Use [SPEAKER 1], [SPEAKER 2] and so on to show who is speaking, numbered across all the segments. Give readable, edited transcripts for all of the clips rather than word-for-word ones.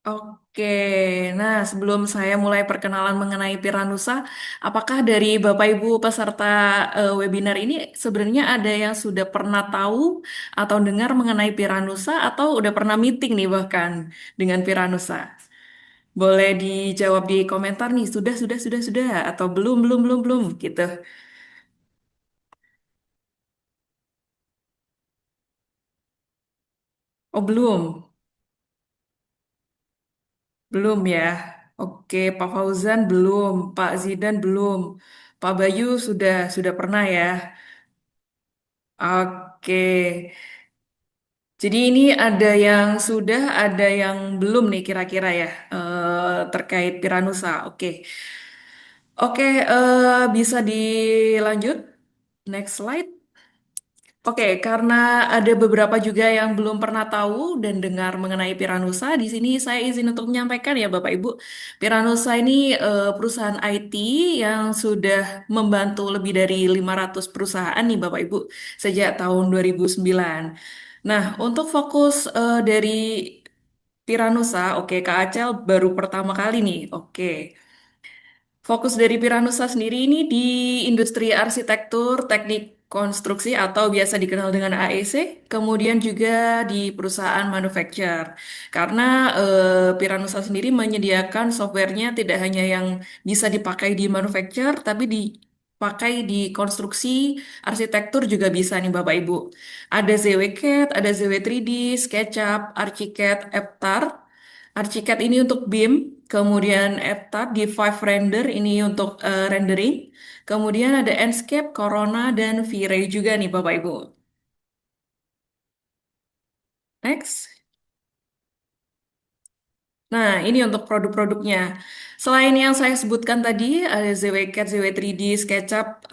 [SPEAKER 1] Oke, nah sebelum saya mulai perkenalan mengenai Piranusa, apakah dari Bapak Ibu peserta webinar ini sebenarnya ada yang sudah pernah tahu atau dengar mengenai Piranusa atau udah pernah meeting nih bahkan dengan Piranusa? Boleh dijawab di komentar nih, sudah, atau belum, gitu. Oh, belum ya. Oke, Pak Fauzan belum, Pak Zidan belum, Pak Bayu sudah pernah ya. Oke, jadi ini ada yang sudah, ada yang belum nih kira-kira ya terkait Piranusa. Oke, bisa dilanjut. Next slide. Oke, karena ada beberapa juga yang belum pernah tahu dan dengar mengenai Piranusa, di sini saya izin untuk menyampaikan ya Bapak Ibu, Piranusa ini perusahaan IT yang sudah membantu lebih dari 500 perusahaan nih Bapak Ibu sejak tahun 2009. Nah, untuk fokus dari Piranusa, oke Kak Acel baru pertama kali nih, oke. Fokus dari Piranusa sendiri ini di industri arsitektur, teknik konstruksi atau biasa dikenal dengan AEC, kemudian juga di perusahaan manufacture. Karena Piranusa sendiri menyediakan softwarenya tidak hanya yang bisa dipakai di manufacture, tapi dipakai di konstruksi, arsitektur juga bisa nih Bapak Ibu. Ada ZW-CAD, ada ZW3D, SketchUp, Archicad, Aptar. Archicad ini untuk BIM, kemudian ETAB di Five Render ini untuk rendering, kemudian ada Enscape, Corona, dan V-Ray juga nih Bapak Ibu. Next. Nah, ini untuk produk-produknya. Selain yang saya sebutkan tadi, ada ZWCAD, ZW3D, SketchUp,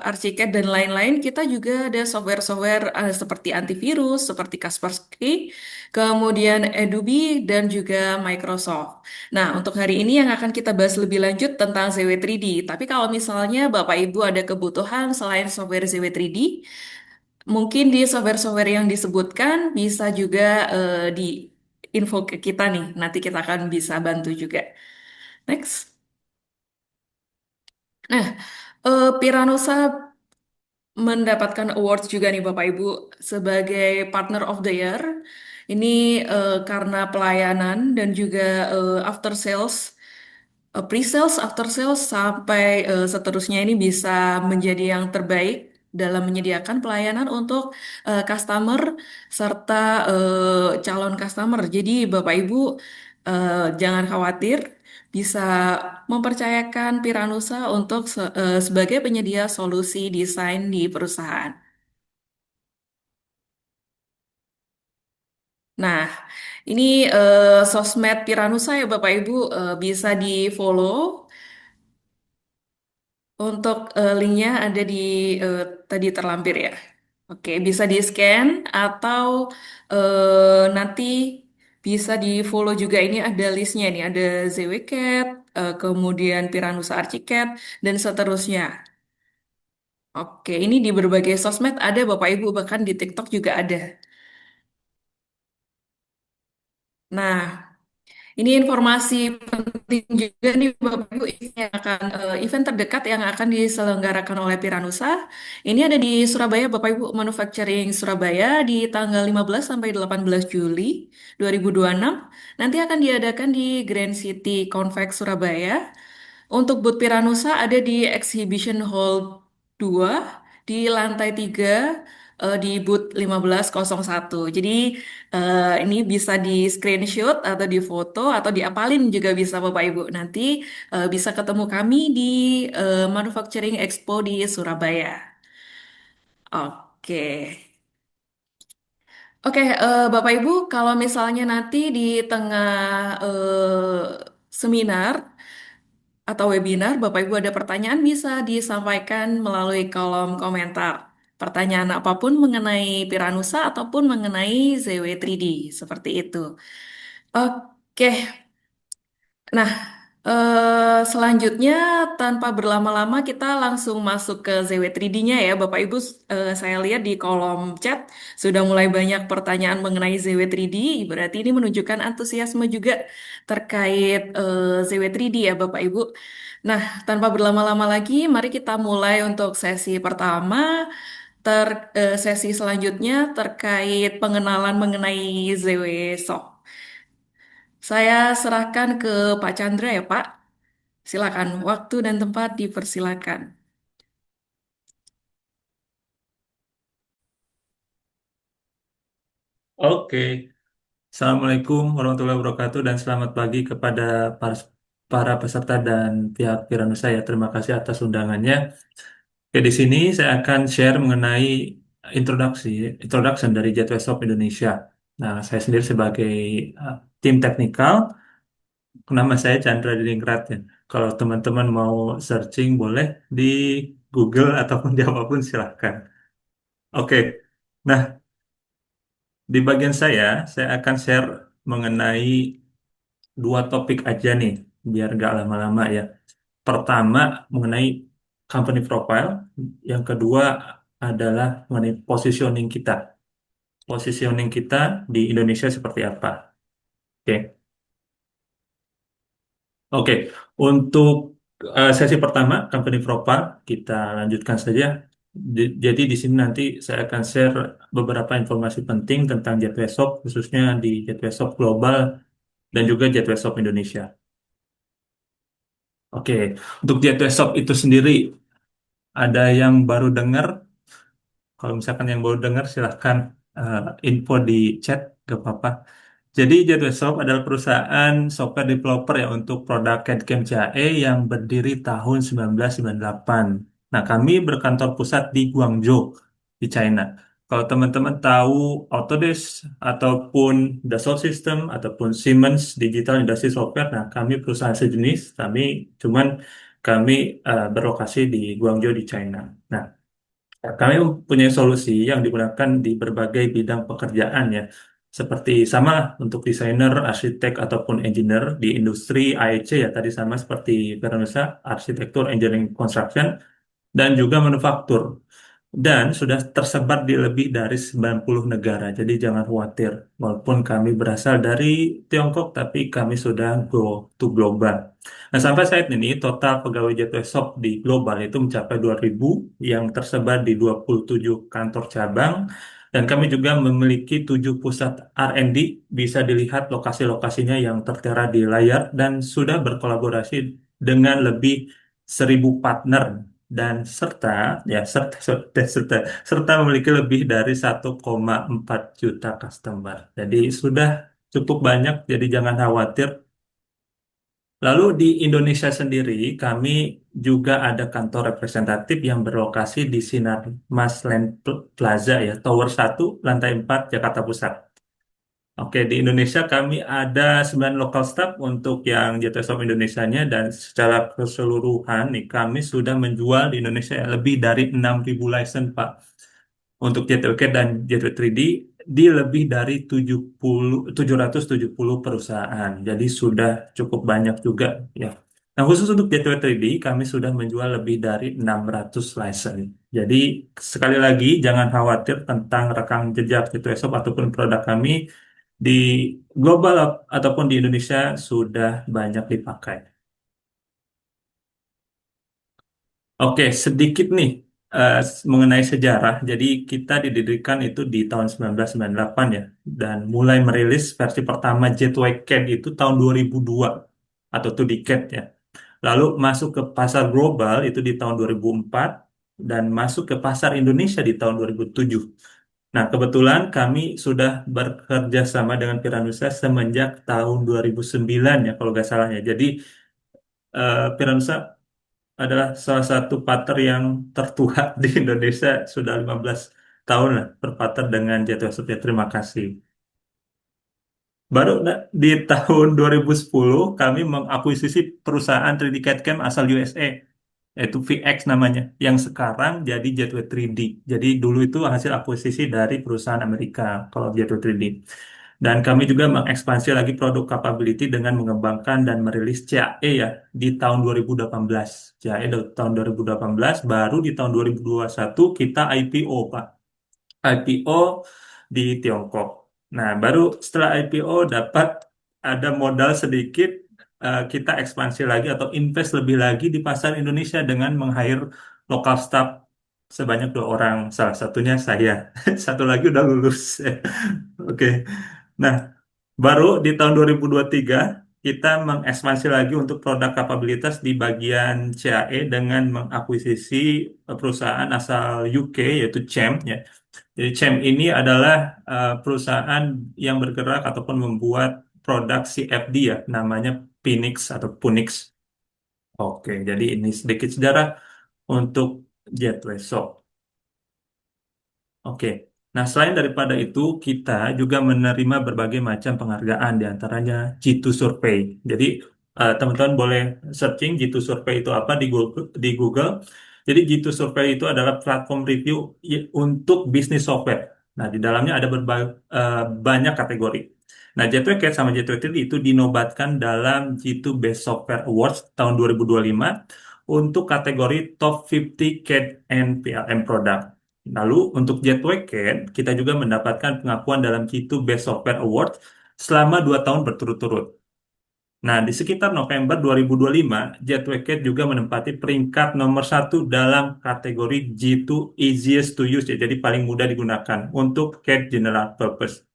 [SPEAKER 1] Archicad, dan lain-lain, kita juga ada software-software seperti antivirus, seperti Kaspersky, kemudian Adobe, dan juga Microsoft. Nah, untuk hari ini yang akan kita bahas lebih lanjut tentang ZW3D. Tapi kalau misalnya Bapak Ibu ada kebutuhan selain software ZW3D, mungkin di software-software yang disebutkan bisa juga di info ke kita nih. Nanti kita akan bisa bantu juga. Next. Nah, Piranusa mendapatkan awards juga nih Bapak Ibu sebagai Partner of the Year. Ini karena pelayanan dan juga after sales, pre-sales, after sales sampai seterusnya ini bisa menjadi yang terbaik dalam menyediakan pelayanan untuk customer serta calon customer. Jadi Bapak Ibu jangan khawatir, bisa mempercayakan Piranusa untuk sebagai penyedia solusi desain di perusahaan. Nah, ini sosmed Piranusa ya Bapak Ibu bisa di-follow. Untuk linknya ada di tadi terlampir ya. Oke, bisa di-scan atau nanti bisa di-follow juga. Ini ada listnya nih, ada ZWCAT, kemudian Piranusa Archicad, dan seterusnya. Oke, ini di berbagai sosmed ada Bapak Ibu, bahkan di TikTok juga ada. Nah, ini informasi penting juga nih Bapak Ibu event terdekat yang akan diselenggarakan oleh Piranusa. Ini ada di Surabaya Bapak Ibu Manufacturing Surabaya di tanggal 15 sampai 18 Juli 2026. Nanti akan diadakan di Grand City Convex Surabaya. Untuk booth Piranusa ada di Exhibition Hall 2 di lantai 3 di booth 1501. Jadi ini bisa di screenshot atau di foto atau diapalin juga bisa Bapak Ibu. Nanti bisa ketemu kami di Manufacturing Expo di Surabaya. Oke. Oke, Bapak Ibu, kalau misalnya nanti di tengah seminar atau webinar, Bapak Ibu ada pertanyaan bisa disampaikan melalui kolom komentar. Pertanyaan apapun mengenai Piranusa ataupun mengenai ZW3D, seperti itu. Oke, nah Selanjutnya, tanpa berlama-lama, kita langsung masuk ke ZW3D-nya ya, Bapak Ibu. Saya lihat di kolom chat sudah mulai banyak pertanyaan mengenai ZW3D. Berarti ini menunjukkan antusiasme juga terkait ZW3D ya, Bapak Ibu. Nah, tanpa berlama-lama lagi, mari kita mulai untuk sesi pertama. Sesi selanjutnya terkait pengenalan mengenai ZW SOC. Saya serahkan ke Pak Chandra ya, Pak. Silakan, waktu dan tempat dipersilakan.
[SPEAKER 2] Oke, Assalamualaikum warahmatullahi wabarakatuh dan selamat pagi kepada para peserta dan pihak Piranusa ya. Terima kasih atas undangannya. Oke, di sini saya akan share mengenai introduction dari Gateway Shop Indonesia. Nah, saya sendiri sebagai tim teknikal, nama saya Chandra Diningrat ya. Kalau teman-teman mau searching boleh di Google ataupun di apapun silahkan. Oke, nah di bagian saya akan share mengenai dua topik aja nih, biar nggak lama-lama ya. Pertama, mengenai company profile. Yang kedua adalah mengenai positioning kita. Positioning kita di Indonesia seperti apa. Oke, Oke. Untuk sesi pertama, company profile, kita lanjutkan saja. Jadi di sini nanti saya akan share beberapa informasi penting tentang Gateway Shop, khususnya di Gateway Shop Global dan juga Gateway Shop Indonesia. Oke, untuk Gateway Shop itu sendiri, ada yang baru dengar? Kalau misalkan yang baru dengar, silahkan eh, info di chat, gak apa-apa. Jadi Gateway Shop adalah perusahaan software developer ya untuk produk CAD/CAM CAE yang berdiri tahun 1998. Nah, kami berkantor pusat di Guangzhou, di China. Kalau teman-teman tahu Autodesk ataupun Dassault System ataupun Siemens Digital Industry Software, nah kami perusahaan sejenis, kami berlokasi di Guangzhou di China. Nah, kami mempunyai solusi yang digunakan di berbagai bidang pekerjaan ya, seperti sama lah untuk desainer, arsitek ataupun engineer di industri AEC ya tadi sama seperti Veronica, arsitektur, engineering, construction dan juga manufaktur. Dan sudah tersebar di lebih dari 90 negara. Jadi jangan khawatir. Walaupun kami berasal dari Tiongkok, tapi kami sudah go to global. Nah, sampai saat ini total pegawai Gateway Shop di global itu mencapai 2.000 yang tersebar di 27 kantor cabang. Dan kami juga memiliki 7 pusat R&D, bisa dilihat lokasi-lokasinya yang tertera di layar dan sudah berkolaborasi dengan lebih 1.000 partner dan serta memiliki lebih dari 1,4 juta customer. Jadi sudah cukup banyak, jadi jangan khawatir. Lalu di Indonesia sendiri, kami juga ada kantor representatif yang berlokasi di Sinar Mas Land Plaza ya, Tower 1, Lantai 4, Jakarta Pusat. Oke, di Indonesia kami ada 9 lokal staff untuk yang JTSOM Indonesianya dan secara keseluruhan nih kami sudah menjual di Indonesia lebih dari 6.000 license Pak untuk JTWK dan JTW3D di lebih dari 770 perusahaan. Jadi sudah cukup banyak juga ya. Nah, khusus untuk JTW3D kami sudah menjual lebih dari 600 license. Jadi sekali lagi jangan khawatir tentang rekam jejak JTW Shop ataupun produk kami di global ataupun di Indonesia sudah banyak dipakai. Oke, sedikit nih mengenai sejarah. Jadi kita didirikan itu di tahun 1998 ya, dan mulai merilis versi pertama Gateway CAD itu tahun 2002 atau 2D CAD ya. Lalu masuk ke pasar global itu di tahun 2004 dan masuk ke pasar Indonesia di tahun 2007. Nah, kebetulan kami sudah bekerja sama dengan Piranusa semenjak tahun 2009 ya kalau nggak salah ya. Jadi Piranusa adalah salah satu partner yang tertua di Indonesia sudah 15 tahun lah berpartner dengan Jatuh Setia. Terima kasih. Baru di tahun 2010 kami mengakuisisi perusahaan 3D CAD/CAM asal USA yaitu VX namanya yang sekarang jadi Gateway 3D. Jadi dulu itu hasil akuisisi dari perusahaan Amerika kalau Gateway 3D. Dan kami juga mengekspansi lagi produk capability dengan mengembangkan dan merilis CAE ya di tahun 2018. CAE tahun 2018, baru di tahun 2021 kita IPO, Pak. IPO di Tiongkok. Nah, baru setelah IPO dapat ada modal sedikit, kita ekspansi lagi atau invest lebih lagi di pasar Indonesia dengan meng-hire lokal staff sebanyak 2 orang. Salah satunya saya. Satu lagi udah lulus. Oke. Nah, baru di tahun 2023 kita mengekspansi lagi untuk produk kapabilitas di bagian CAE dengan mengakuisisi perusahaan asal UK yaitu CHEM ya. Jadi CHEM ini adalah perusahaan yang bergerak ataupun membuat produk CFD ya, namanya Phoenix atau Punix. Oke, jadi ini sedikit sejarah untuk Gateway Shop. Oke. Nah, selain daripada itu, kita juga menerima berbagai macam penghargaan, di antaranya G2 Survey. Jadi, teman-teman boleh searching G2 Survey itu apa di Google. Di Google. Jadi, G2 Survey itu adalah platform review untuk bisnis software. Nah, di dalamnya ada banyak kategori. Nah, Gateway Cat sama Gateway 3 itu dinobatkan dalam G2 Best Software Awards tahun 2025 untuk kategori Top 50 CAD and PLM Product. Lalu untuk Jetway Cat, kita juga mendapatkan pengakuan dalam G2 Best Software Award selama 2 tahun berturut-turut. Nah, di sekitar November 2025, Jetway Cat juga menempati peringkat nomor 1 dalam kategori G2 Easiest to Use, ya, jadi paling mudah digunakan untuk CAD General Purpose.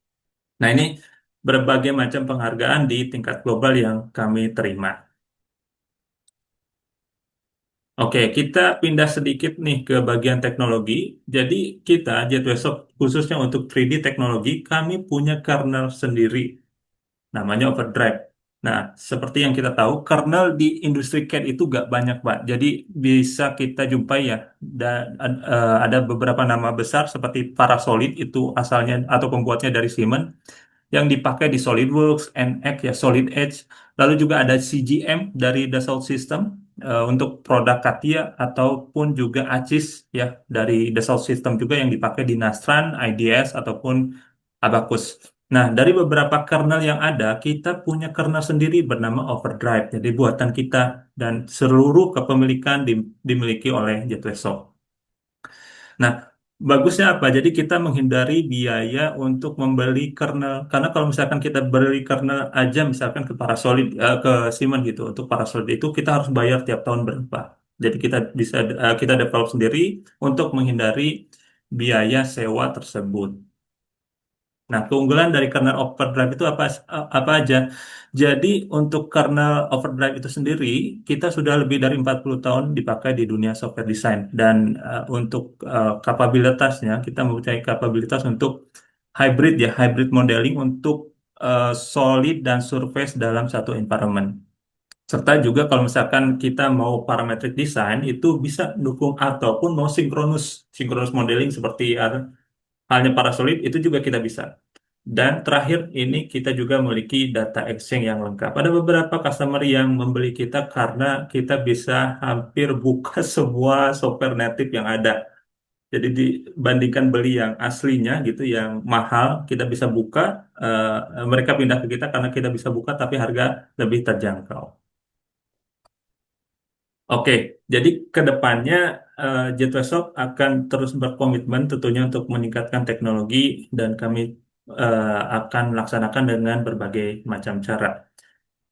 [SPEAKER 2] Nah, ini berbagai macam penghargaan di tingkat global yang kami terima. Oke, kita pindah sedikit nih ke bagian teknologi. Jadi kita, JetWebSoft, khususnya untuk 3D teknologi, kami punya kernel sendiri, namanya Overdrive. Nah, seperti yang kita tahu, kernel di industri CAD itu gak banyak, Pak. Jadi bisa kita jumpai ya, ada beberapa nama besar seperti Parasolid, itu asalnya atau pembuatnya dari Siemens, yang dipakai di SolidWorks, NX ya, Solid Edge. Lalu juga ada CGM dari Dassault System untuk produk Katia ataupun juga ACIS ya dari Dassault System juga yang dipakai di Nastran, IDS ataupun Abacus. Nah, dari beberapa kernel yang ada, kita punya kernel sendiri bernama Overdrive. Jadi buatan kita dan seluruh kepemilikan dimiliki oleh Gateway Soft. Nah, bagusnya apa? Jadi kita menghindari biaya untuk membeli kernel. Karena kalau misalkan kita beli kernel aja, misalkan ke Parasolid, ke Siemens gitu, untuk Parasolid itu kita harus bayar tiap tahun berapa. Jadi kita bisa kita develop sendiri untuk menghindari biaya sewa tersebut. Nah, keunggulan dari kernel overdrive itu apa aja? Jadi, untuk kernel overdrive itu sendiri, kita sudah lebih dari 40 tahun dipakai di dunia software design. Dan untuk kapabilitasnya, kita mempunyai kapabilitas untuk hybrid ya, hybrid modeling untuk solid dan surface dalam satu environment. Serta juga kalau misalkan kita mau parametric design, itu bisa dukung ataupun mau sinkronus modeling seperti halnya Parasolid, itu juga kita bisa. Dan terakhir ini kita juga memiliki data exchange yang lengkap. Ada beberapa customer yang membeli kita karena kita bisa hampir buka semua software native yang ada. Jadi dibandingkan beli yang aslinya gitu, yang mahal, kita bisa buka, mereka pindah ke kita karena kita bisa buka tapi harga lebih terjangkau. Oke, jadi ke depannya Jetway akan terus berkomitmen tentunya untuk meningkatkan teknologi dan kami akan laksanakan dengan berbagai macam cara.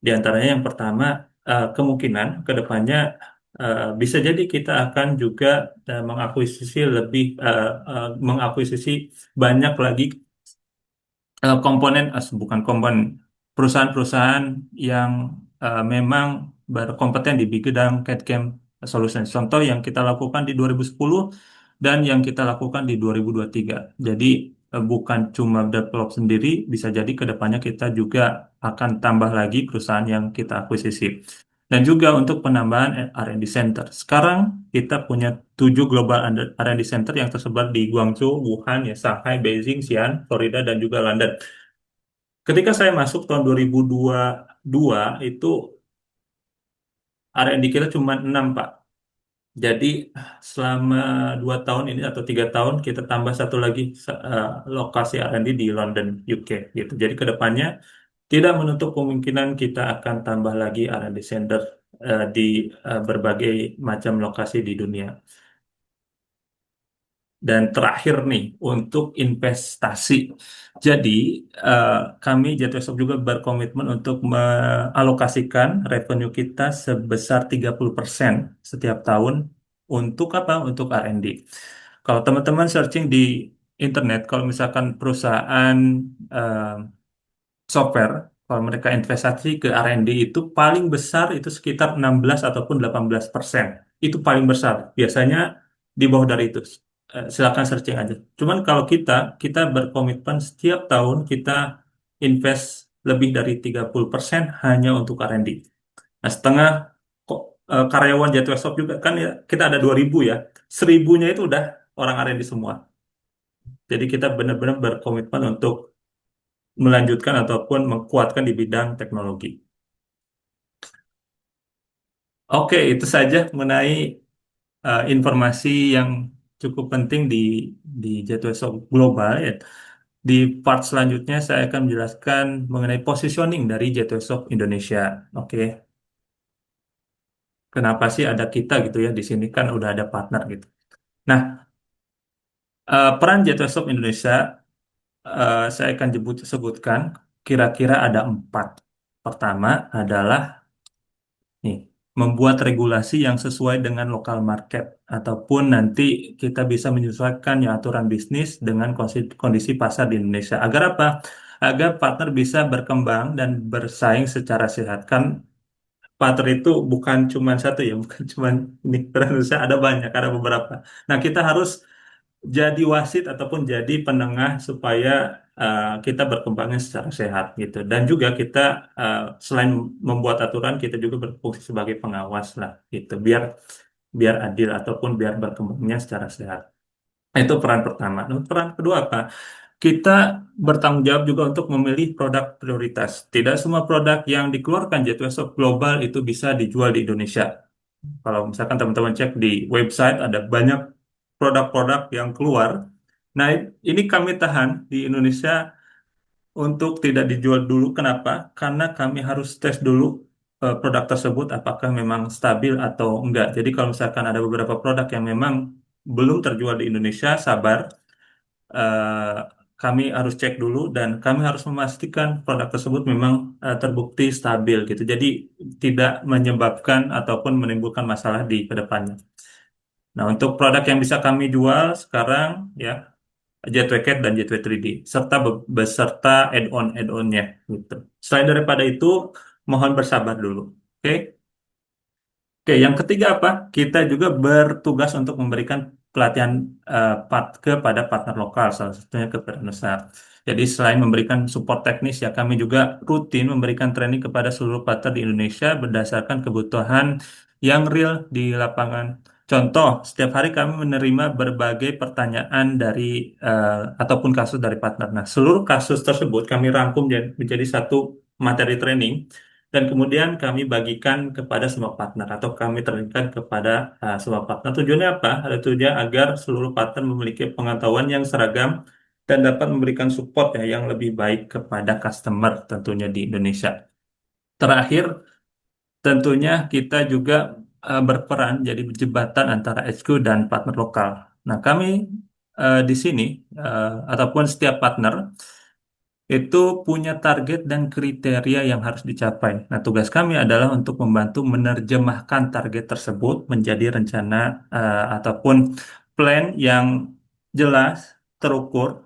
[SPEAKER 2] Di antaranya yang pertama, kemungkinan ke depannya bisa jadi kita akan juga mengakuisisi banyak lagi komponen, bukan komponen, perusahaan-perusahaan yang memang berkompeten di bidang CAD/CAM solution. Contoh yang kita lakukan di 2010 dan yang kita lakukan di 2023. Jadi bukan cuma develop sendiri, bisa jadi ke depannya kita juga akan tambah lagi perusahaan yang kita akuisisi. Dan juga untuk penambahan R&D Center. Sekarang kita punya 7 global R&D Center yang tersebar di Guangzhou, Wuhan, ya, Shanghai, Beijing, Xi'an, Florida, dan juga London. Ketika saya masuk tahun 2022, itu R&D kita cuma 6, Pak. Jadi selama 2 tahun ini atau 3 tahun kita tambah satu lagi lokasi R&D di London, UK gitu. Jadi kedepannya tidak menutup kemungkinan kita akan tambah lagi R&D center di berbagai macam lokasi di dunia. Dan terakhir nih, untuk investasi. Jadi, eh, kami Jatuh juga berkomitmen untuk mengalokasikan revenue kita sebesar 30% setiap tahun untuk apa? Untuk R&D. Kalau teman-teman searching di internet, kalau misalkan perusahaan eh, software, kalau mereka investasi ke R&D itu paling besar itu sekitar 16 ataupun 18%. Itu paling besar. Biasanya di bawah dari itu. Silakan searching aja. Cuman kalau kita berkomitmen setiap tahun kita invest lebih dari 30% hanya untuk R&D. Nah, setengah kok karyawan Jatuh Shop juga kan ya, kita ada 2.000 ya. 1.000-nya itu udah orang R&D semua. Jadi kita benar-benar berkomitmen untuk melanjutkan ataupun mengkuatkan di bidang teknologi. Oke, itu saja mengenai informasi yang cukup penting di Gateway Shop Global ya. Di part selanjutnya saya akan menjelaskan mengenai positioning dari Gateway Shop Indonesia. Oke, kenapa sih ada kita gitu ya di sini kan udah ada partner gitu. Nah, peran Gateway Shop Indonesia saya akan sebutkan kira-kira ada 4. Pertama adalah nih, membuat regulasi yang sesuai dengan lokal market ataupun nanti kita bisa menyesuaikan ya aturan bisnis dengan kondisi pasar di Indonesia. Agar apa? Agar partner bisa berkembang dan bersaing secara sehat. Kan partner itu bukan cuma satu ya, bukan cuma ini Indonesia ada banyak, ada beberapa. Nah, kita harus jadi wasit ataupun jadi penengah supaya kita berkembangnya secara sehat gitu. Dan juga kita selain membuat aturan, kita juga berfungsi sebagai pengawas lah gitu, biar biar adil ataupun biar berkembangnya secara sehat. Nah, itu peran pertama. Nah, peran kedua apa? Kita bertanggung jawab juga untuk memilih produk prioritas. Tidak semua produk yang dikeluarkan Gateway Shop Global itu bisa dijual di Indonesia. Kalau misalkan teman-teman cek di website ada banyak produk-produk yang keluar. Nah, ini kami tahan di Indonesia untuk tidak dijual dulu. Kenapa? Karena kami harus tes dulu produk tersebut apakah memang stabil atau enggak. Jadi kalau misalkan ada beberapa produk yang memang belum terjual di Indonesia, sabar. Eh, Kami harus cek dulu dan kami harus memastikan produk tersebut memang terbukti stabil gitu. Jadi tidak menyebabkan ataupun menimbulkan masalah di kedepannya. Nah, untuk produk yang bisa kami jual sekarang ya Gateway Cat dan Gateway 3D serta beserta add-onnya gitu. Selain daripada itu, mohon bersabar dulu. Oke. Oke, yang ketiga apa? Kita juga bertugas untuk memberikan pelatihan kepada partner lokal, salah satunya ke Nusa. Jadi selain memberikan support teknis, ya kami juga rutin memberikan training kepada seluruh partner di Indonesia berdasarkan kebutuhan yang real di lapangan. Contoh, setiap hari kami menerima berbagai pertanyaan dari ataupun kasus dari partner. Nah, seluruh kasus tersebut kami rangkum menjadi satu materi training dan kemudian kami bagikan kepada semua partner atau kami terangkan kepada semua partner. Tujuannya apa? Ada tujuannya agar seluruh partner memiliki pengetahuan yang seragam dan dapat memberikan support ya yang lebih baik kepada customer tentunya di Indonesia. Terakhir, tentunya kita juga berperan jadi jembatan antara HQ dan partner lokal. Nah, kami di sini ataupun setiap partner itu punya target dan kriteria yang harus dicapai. Nah, tugas kami adalah untuk membantu menerjemahkan target tersebut menjadi rencana ataupun plan yang jelas, terukur,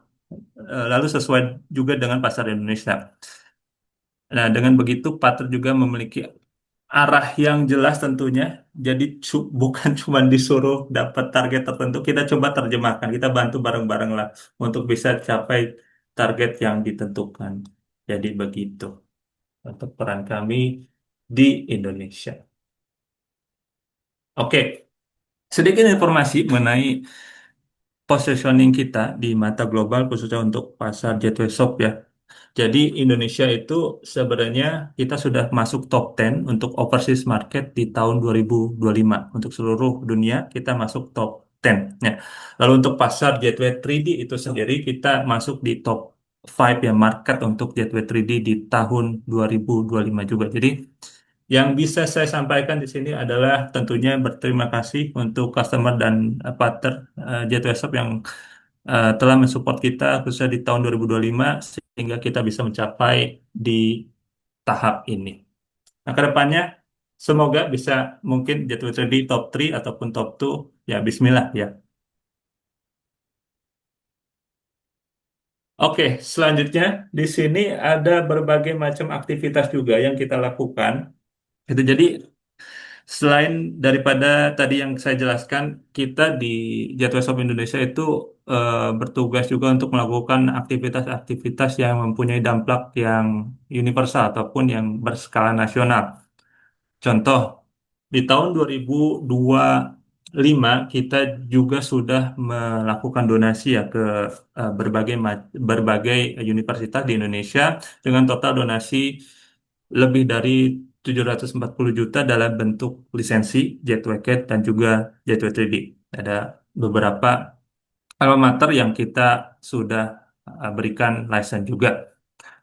[SPEAKER 2] lalu sesuai juga dengan pasar Indonesia. Nah, dengan begitu partner juga memiliki arah yang jelas tentunya. Jadi bukan cuma disuruh dapat target tertentu, kita coba terjemahkan, kita bantu bareng-bareng lah untuk bisa capai target yang ditentukan. Jadi begitu untuk peran kami di Indonesia. Oke, sedikit informasi mengenai positioning kita di mata global khususnya untuk pasar Gateway Shop ya. Jadi Indonesia itu sebenarnya kita sudah masuk top 10 untuk overseas market di tahun 2025. Untuk seluruh dunia kita masuk top 10. Ya. Lalu untuk pasar gateway 3D itu sendiri kita masuk di top 5 ya market untuk gateway 3D di tahun 2025 juga. Jadi yang bisa saya sampaikan di sini adalah tentunya berterima kasih untuk customer dan partner Gateway Shop yang telah mensupport kita khususnya di tahun 2025 sehingga kita bisa mencapai di tahap ini. Nah, ke depannya semoga bisa mungkin Gateway 3D top 3 ataupun top 2 ya bismillah ya. Oke, selanjutnya di sini ada berbagai macam aktivitas juga yang kita lakukan. Itu jadi selain daripada tadi yang saya jelaskan, kita di Jadwal Shop Indonesia itu bertugas juga untuk melakukan aktivitas-aktivitas yang mempunyai dampak yang universal ataupun yang berskala nasional. Contoh, di tahun 2025 kita juga sudah melakukan donasi ya ke berbagai universitas di Indonesia dengan total donasi lebih dari 740 juta dalam bentuk lisensi Gateway CAT dan juga Gateway 3D. Ada beberapa alma mater yang kita sudah berikan license juga.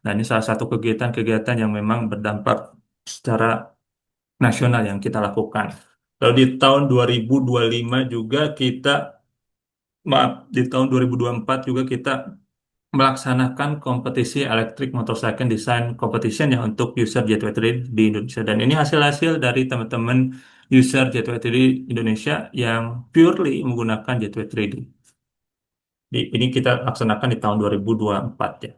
[SPEAKER 2] Nah, ini salah satu kegiatan-kegiatan yang memang berdampak secara nasional yang kita lakukan. Lalu di tahun 2025 juga kita, maaf, di tahun 2024 juga kita melaksanakan kompetisi Electric Motorcycle Design Competition ya untuk user J23 di Indonesia. Dan ini hasil-hasil dari teman-teman user J23 Indonesia yang purely menggunakan J23. Ini kita laksanakan di tahun 2024 ya.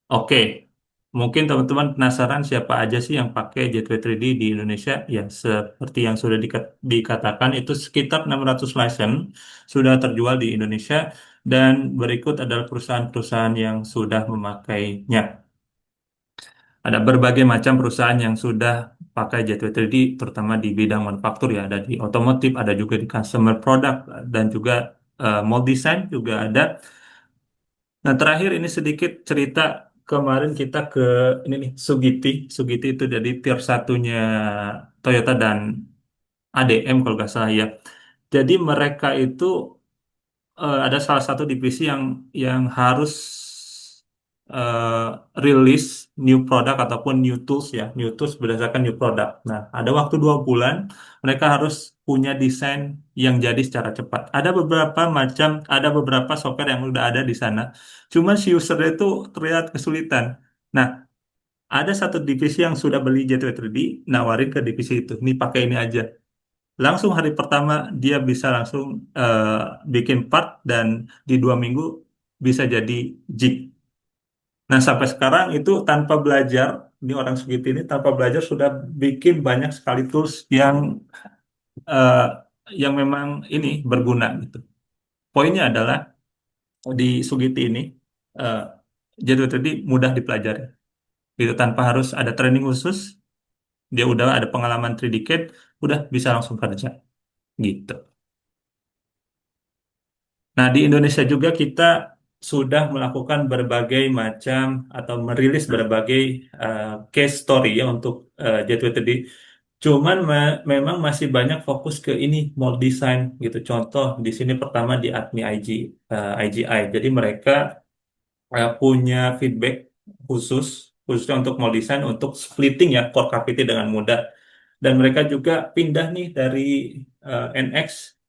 [SPEAKER 2] Oke, mungkin teman-teman penasaran siapa aja sih yang pakai Gateway 3D di Indonesia? Ya, seperti yang sudah dikatakan, itu sekitar 600 license sudah terjual di Indonesia dan berikut adalah perusahaan-perusahaan yang sudah memakainya. Ada berbagai macam perusahaan yang sudah pakai Gateway 3D, terutama di bidang manufaktur ya, ada di otomotif, ada juga di consumer product, dan juga mold design juga ada. Nah, terakhir ini sedikit cerita kemarin kita ke ini nih Sugiti. Sugiti itu jadi tier satunya Toyota dan ADM kalau nggak salah ya. Jadi mereka itu ada salah satu divisi yang harus rilis new product ataupun new tools ya, new tools berdasarkan new product. Nah, ada waktu 2 bulan mereka harus punya desain yang jadi secara cepat. Ada beberapa software yang udah ada di sana. Cuman si user itu terlihat kesulitan. Nah, ada satu divisi yang sudah beli Gateway 3D, nawarin ke divisi itu, nih pakai ini aja. Langsung hari pertama dia bisa langsung eh, bikin part dan di 2 minggu bisa jadi jig. Nah, sampai sekarang itu tanpa belajar, ini orang segitu ini tanpa belajar sudah bikin banyak sekali tools eh, yang memang ini berguna gitu. Poinnya adalah di Sugiti ini eh, jadwal tadi mudah dipelajari. Gitu tanpa harus ada training khusus, dia udah ada pengalaman 3 decade, udah bisa langsung kerja gitu. Nah, di Indonesia juga kita sudah melakukan berbagai macam atau merilis berbagai case story ya untuk Gateway tadi. Cuman memang masih banyak fokus ke ini mold design gitu. Contoh di sini pertama di ATMI IGI. Jadi mereka punya feedback khusus khususnya untuk mold design untuk splitting ya core cavity dengan mudah. Dan mereka juga pindah nih dari NX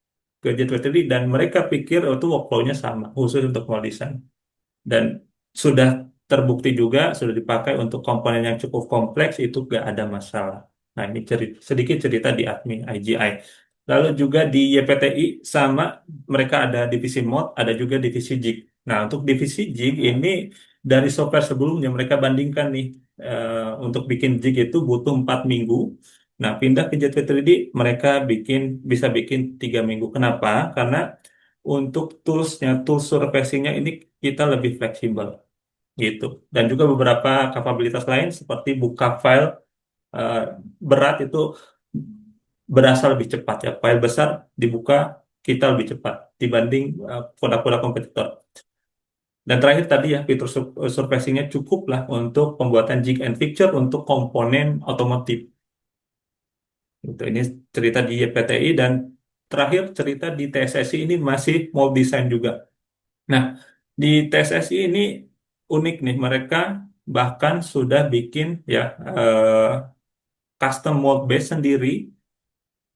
[SPEAKER 2] ke J23 dan mereka pikir oh, itu workflow-nya sama khusus untuk mall design dan sudah terbukti juga sudah dipakai untuk komponen yang cukup kompleks itu gak ada masalah. Nah ini sedikit cerita di admin IGI. Lalu juga di YPTI sama mereka ada divisi mod, ada juga divisi jig. Nah untuk divisi jig ini dari software sebelumnya mereka bandingkan nih untuk bikin jig itu butuh 4 minggu. Nah, pindah ke Jet 3D, mereka bisa bikin 3 minggu. Kenapa? Karena untuk tools surfacing-nya ini kita lebih fleksibel gitu. Dan juga beberapa kapabilitas lain seperti buka file eh, berat itu berasa lebih cepat ya. File besar dibuka kita lebih cepat dibanding produk-produk kompetitor. Dan terakhir tadi ya, fitur surfacing-nya cukup lah untuk pembuatan jig and fixture untuk komponen otomotif. Gitu. Ini cerita di YPTI dan terakhir cerita di TSSI ini masih mold design juga. Nah, di TSSI ini unik nih, mereka bahkan sudah bikin ya custom mold base sendiri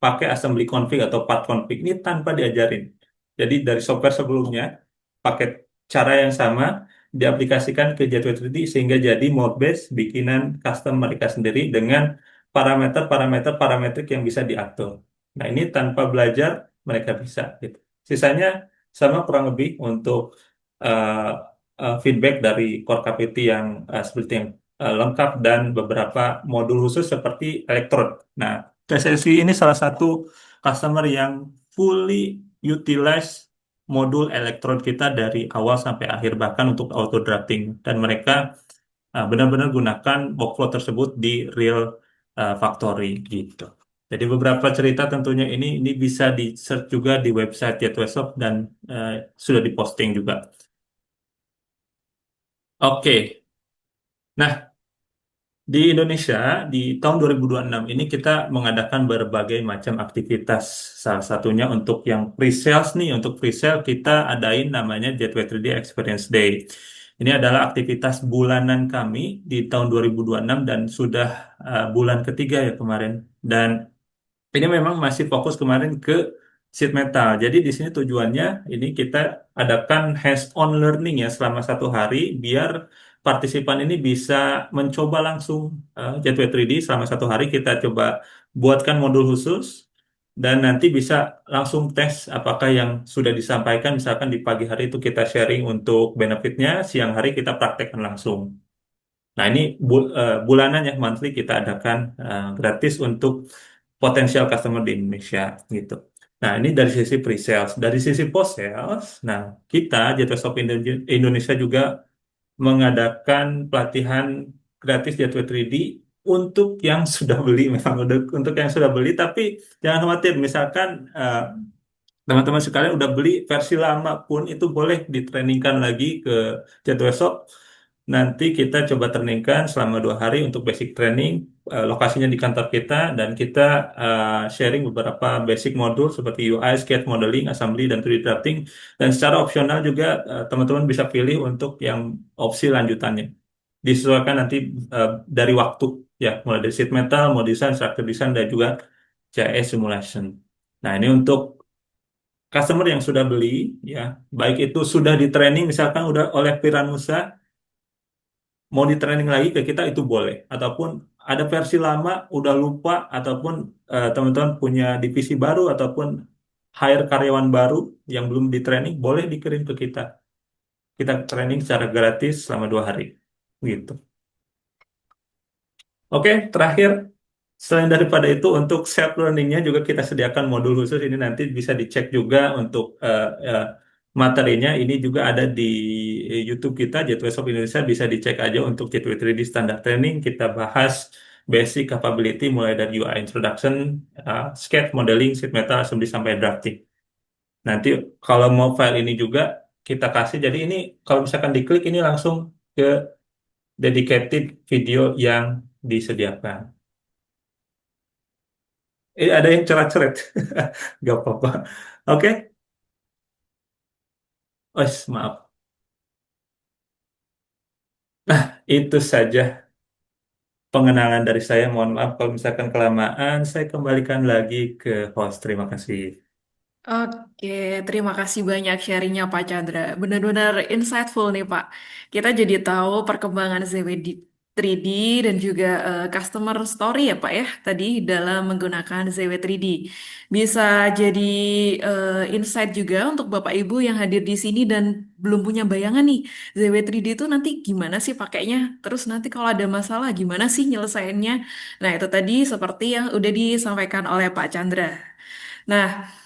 [SPEAKER 2] pakai assembly config atau part config ini tanpa diajarin. Jadi dari software sebelumnya pakai cara yang sama diaplikasikan ke Gateway 3D sehingga jadi mold base bikinan custom mereka sendiri dengan parameter-parametrik yang bisa diatur. Nah, ini tanpa belajar mereka bisa gitu. Sisanya sama kurang lebih untuk uh, feedback dari core KPT yang seperti yang lengkap dan beberapa modul khusus seperti elektrod. Nah, TSSI ini salah satu customer yang fully utilize modul elektrod kita dari awal sampai akhir bahkan untuk auto drafting dan mereka benar-benar gunakan workflow tersebut di real factory gitu. Jadi beberapa cerita tentunya ini bisa di search juga di website Gateway dan sudah diposting juga. Oke. Nah, di Indonesia, di tahun 2026 ini kita mengadakan berbagai macam aktivitas. Salah satunya untuk yang pre-sales nih, untuk pre-sale kita adain namanya Gateway 3D Experience Day. Ini adalah aktivitas bulanan kami di tahun 2026 dan sudah bulan ketiga ya kemarin. Dan ini memang masih fokus kemarin ke sheet metal. Jadi di sini tujuannya ini kita adakan hands-on learning ya selama 1 hari biar partisipan ini bisa mencoba langsung Gateway 3D selama 1 hari kita coba buatkan modul khusus dan nanti bisa langsung tes apakah yang sudah disampaikan misalkan di pagi hari itu kita sharing untuk benefitnya, siang hari kita praktekkan langsung. Nah, ini bulanan ya, monthly kita adakan gratis untuk potensial customer di Indonesia gitu. Nah, ini dari sisi pre-sales. Dari sisi post-sales, nah kita Gateway Shop Indonesia juga mengadakan pelatihan gratis Gateway 3D untuk yang sudah beli, memang untuk yang sudah beli, tapi jangan khawatir, misalkan teman-teman sekalian udah beli versi lama pun itu boleh ditrainingkan lagi ke Gateway Shop. Nanti kita coba trainingkan selama 2 hari untuk basic training. Lokasinya di kantor kita dan kita sharing beberapa basic modul seperti UI, sketch modeling, assembly, dan 3D drafting. Dan secara opsional juga teman-teman bisa pilih untuk yang opsi lanjutannya. Disesuaikan nanti dari waktu ya, mulai dari sheet metal, mau desain, structure design, dan juga CAE simulation. Nah, ini untuk customer yang sudah beli, ya, baik itu sudah di training, misalkan udah oleh Piranusa, mau di training lagi ke kita itu boleh. Ataupun ada versi lama, udah lupa, ataupun teman-teman punya divisi baru, ataupun hire karyawan baru yang belum di training, boleh dikirim ke kita. Kita training secara gratis selama 2 hari. Gitu. Oke, terakhir, selain daripada itu, untuk self learningnya juga kita sediakan modul khusus. Ini nanti bisa dicek juga untuk materinya. Ini juga ada di YouTube kita, Gateway Shop Indonesia. Bisa dicek aja untuk Gateway 3D Standard Training. Kita bahas basic capability mulai dari UI Introduction, sketch, modeling, sheet metal, assembly, sampai drafting. Nanti kalau mau file ini juga kita kasih. Jadi ini kalau misalkan diklik ini langsung ke dedicated video yang disediakan. Ada yang coret-coret. Gak apa-apa. Oke. Maaf. Nah, itu saja pengenalan dari saya. Mohon maaf kalau misalkan kelamaan. Saya kembalikan lagi ke host. Terima kasih.
[SPEAKER 1] Oke, terima kasih banyak sharingnya Pak Chandra. Benar-benar insightful nih Pak. Kita jadi tahu perkembangan ZWD 3D dan juga customer story ya Pak ya tadi dalam menggunakan ZW 3D. Bisa jadi insight juga untuk Bapak Ibu yang hadir di sini dan belum punya bayangan nih ZW 3D itu nanti gimana sih pakainya? Terus nanti kalau ada masalah gimana sih nyelesainnya? Nah, itu tadi seperti yang udah disampaikan oleh Pak Chandra. Nah,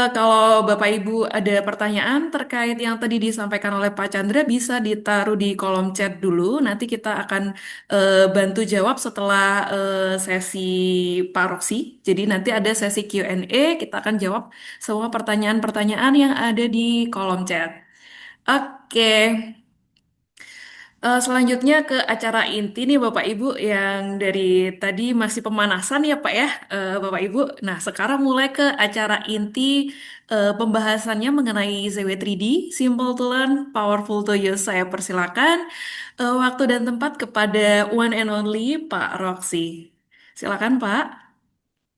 [SPEAKER 1] kalau Bapak Ibu ada pertanyaan terkait yang tadi disampaikan oleh Pak Chandra, bisa ditaruh di kolom chat dulu. Nanti kita akan bantu jawab setelah sesi Pak Roksi. Jadi nanti ada sesi Q&A, kita akan jawab semua pertanyaan-pertanyaan yang ada di kolom chat. Oke, selanjutnya ke acara inti nih Bapak Ibu yang dari tadi masih pemanasan ya Pak ya, Bapak Ibu. Nah, sekarang mulai ke acara inti pembahasannya mengenai ZW3D, Simple to Learn, Powerful to Use. Saya persilakan waktu dan tempat kepada one and only Pak Roxy. Silakan Pak,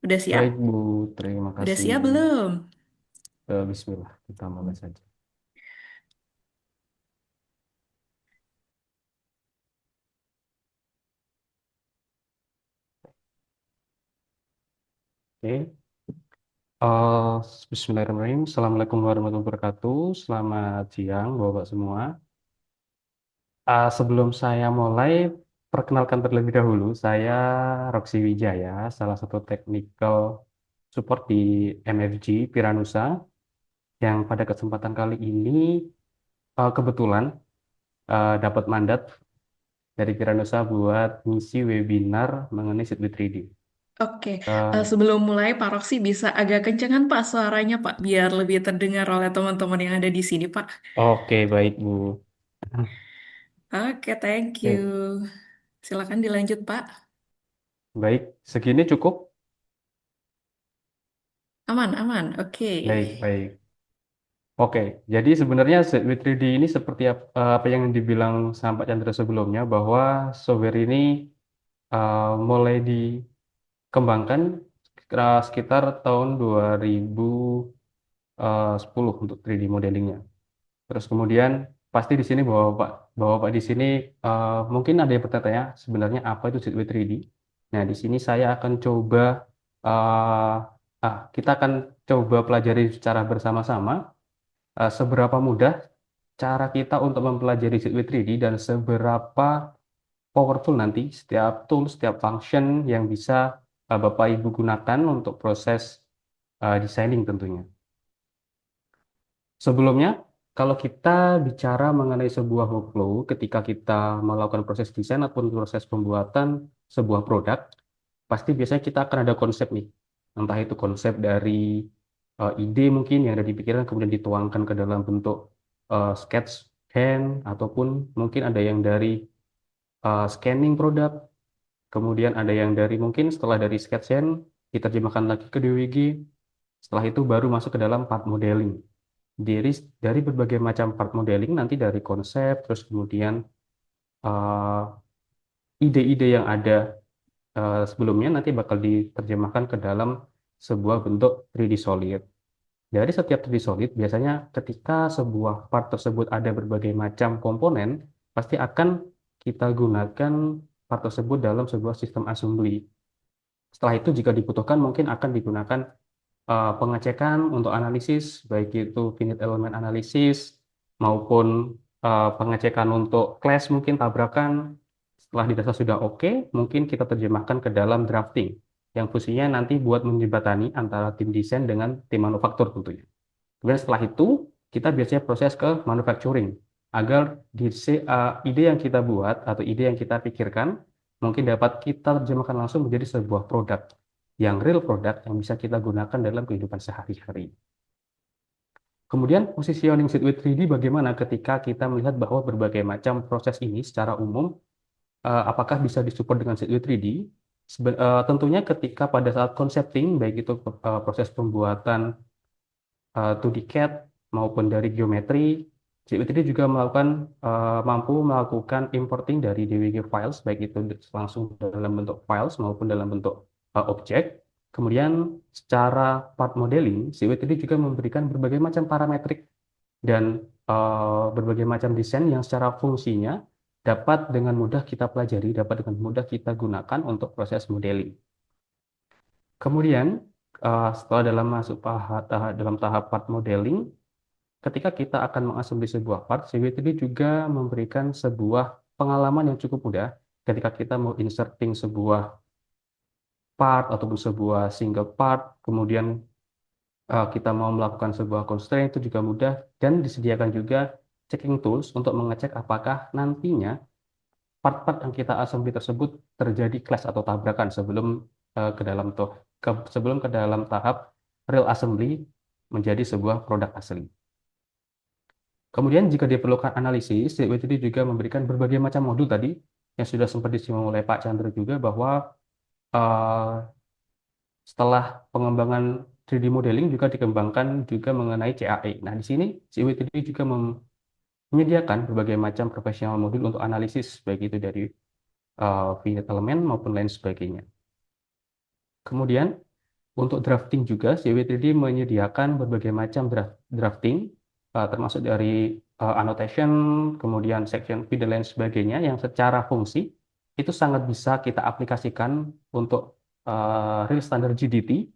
[SPEAKER 1] udah siap?
[SPEAKER 3] Baik Bu, terima
[SPEAKER 1] Udah
[SPEAKER 3] kasih.
[SPEAKER 1] siap belum?
[SPEAKER 3] Bismillah, kita mulai saja. Oke. Eh, Bismillahirrahmanirrahim. Assalamualaikum warahmatullahi wabarakatuh. Selamat siang, Bapak semua. Sebelum saya mulai, perkenalkan terlebih dahulu, saya Roxy Wijaya, salah satu technical support di MFG Piranusa, yang pada kesempatan kali ini kebetulan dapat mandat dari Piranusa buat ngisi webinar mengenai Sydney 3D.
[SPEAKER 1] Oke, sebelum mulai Pak Roxy bisa agak kencengan Pak suaranya Pak, biar lebih terdengar oleh teman-teman yang ada di sini Pak.
[SPEAKER 3] Oke, baik Bu.
[SPEAKER 1] Oke, thank
[SPEAKER 3] Oke,
[SPEAKER 1] you. Silakan dilanjut Pak.
[SPEAKER 3] baik. Segini cukup?
[SPEAKER 1] Aman, aman. Oke.
[SPEAKER 3] Baik, baik. Oke, jadi sebenarnya ZW 3D ini seperti apa yang dibilang sama Pak Chandra sebelumnya, bahwa software ini mulai dikembangkan sekitar tahun 2010 untuk 3D modelingnya. Terus kemudian pasti di sini bahwa Pak di sini mungkin ada yang bertanya sebenarnya apa itu ZW 3D. Nah, di sini saya akan coba eh, kita akan coba pelajari secara bersama-sama seberapa mudah cara kita untuk mempelajari ZW 3D dan seberapa powerful nanti setiap tool, setiap function yang bisa Bapak Ibu gunakan untuk proses designing tentunya. Sebelumnya, kalau kita bicara mengenai sebuah workflow, ketika kita melakukan proses desain ataupun proses pembuatan sebuah produk, pasti biasanya kita akan ada konsep nih. Entah itu konsep dari ide mungkin yang ada di pikiran kemudian dituangkan ke dalam bentuk sketch hand ataupun mungkin ada yang dari scanning produk, kemudian ada yang dari mungkin setelah dari sketch hand diterjemahkan lagi ke DWG, setelah itu baru masuk ke dalam part modeling. Dari dari berbagai macam part modeling nanti dari konsep terus kemudian eh, ide-ide yang ada sebelumnya nanti bakal diterjemahkan ke dalam sebuah bentuk 3D solid. Dari setiap 3D solid, biasanya ketika sebuah part tersebut ada berbagai macam komponen, pasti akan kita gunakan part tersebut dalam sebuah sistem assembly. Setelah itu, jika dibutuhkan, mungkin akan digunakan pengecekan untuk analisis, baik itu finite element analysis maupun pengecekan untuk clash mungkin tabrakan. Setelah dirasa sudah oke, mungkin kita terjemahkan ke dalam drafting, yang fungsinya nanti buat menjembatani antara tim desain dengan tim manufaktur tentunya. Kemudian setelah itu, kita biasanya proses ke manufacturing, agar ide yang kita buat atau ide yang kita pikirkan mungkin dapat kita terjemahkan langsung menjadi sebuah produk, yang real produk yang bisa kita gunakan dalam kehidupan sehari-hari. Kemudian positioning Seed with 3D bagaimana ketika kita melihat bahwa berbagai macam proses ini secara umum apakah bisa disupport dengan Seed with 3D? Tentunya ketika pada saat concepting, baik itu proses pembuatan 2D CAD maupun dari geometri, JWTD juga mampu melakukan importing dari DWG files, baik itu langsung dalam bentuk files maupun dalam bentuk objek. Kemudian secara part modeling, JWTD juga memberikan berbagai macam parametrik dan berbagai macam desain yang secara fungsinya dapat dengan mudah kita pelajari, dapat dengan mudah kita gunakan untuk proses modeling. Kemudian setelah dalam tahap part modeling, ketika kita akan mengassembly sebuah part, CWTD juga memberikan sebuah pengalaman yang cukup mudah ketika kita mau inserting sebuah part ataupun sebuah single part, kemudian kita mau melakukan sebuah constraint itu juga mudah dan disediakan juga checking tools untuk mengecek apakah nantinya part-part yang kita assembly tersebut terjadi clash atau tabrakan sebelum ke dalam sebelum ke dalam tahap real assembly menjadi sebuah produk asli. Kemudian jika diperlukan analisis, CWTD juga memberikan berbagai macam modul tadi yang sudah sempat disinggung oleh Pak Chandra juga bahwa eh, setelah pengembangan 3D modeling juga dikembangkan juga mengenai CAE. Nah, di sini CWTD juga menyediakan berbagai macam profesional modul untuk analisis, baik itu dari finite element maupun lain sebagainya. Kemudian untuk drafting juga, CWTD menyediakan berbagai macam drafting, termasuk dari annotation, kemudian section view, dan lain sebagainya, yang secara fungsi itu sangat bisa kita aplikasikan untuk real standard GDT,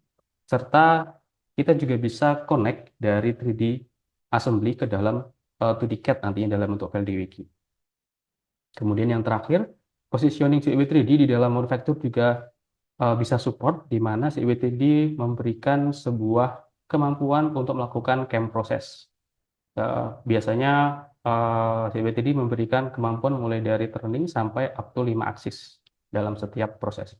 [SPEAKER 3] serta kita juga bisa connect dari 3D assembly ke dalam 2D CAD nantinya dalam bentuk file DWG. Kemudian yang terakhir, positioning CW3D di dalam manufacture juga bisa support, di mana CWTD memberikan sebuah kemampuan untuk melakukan CAM proses. Biasanya CWTD memberikan kemampuan mulai dari turning sampai up to 5 aksis dalam setiap proses.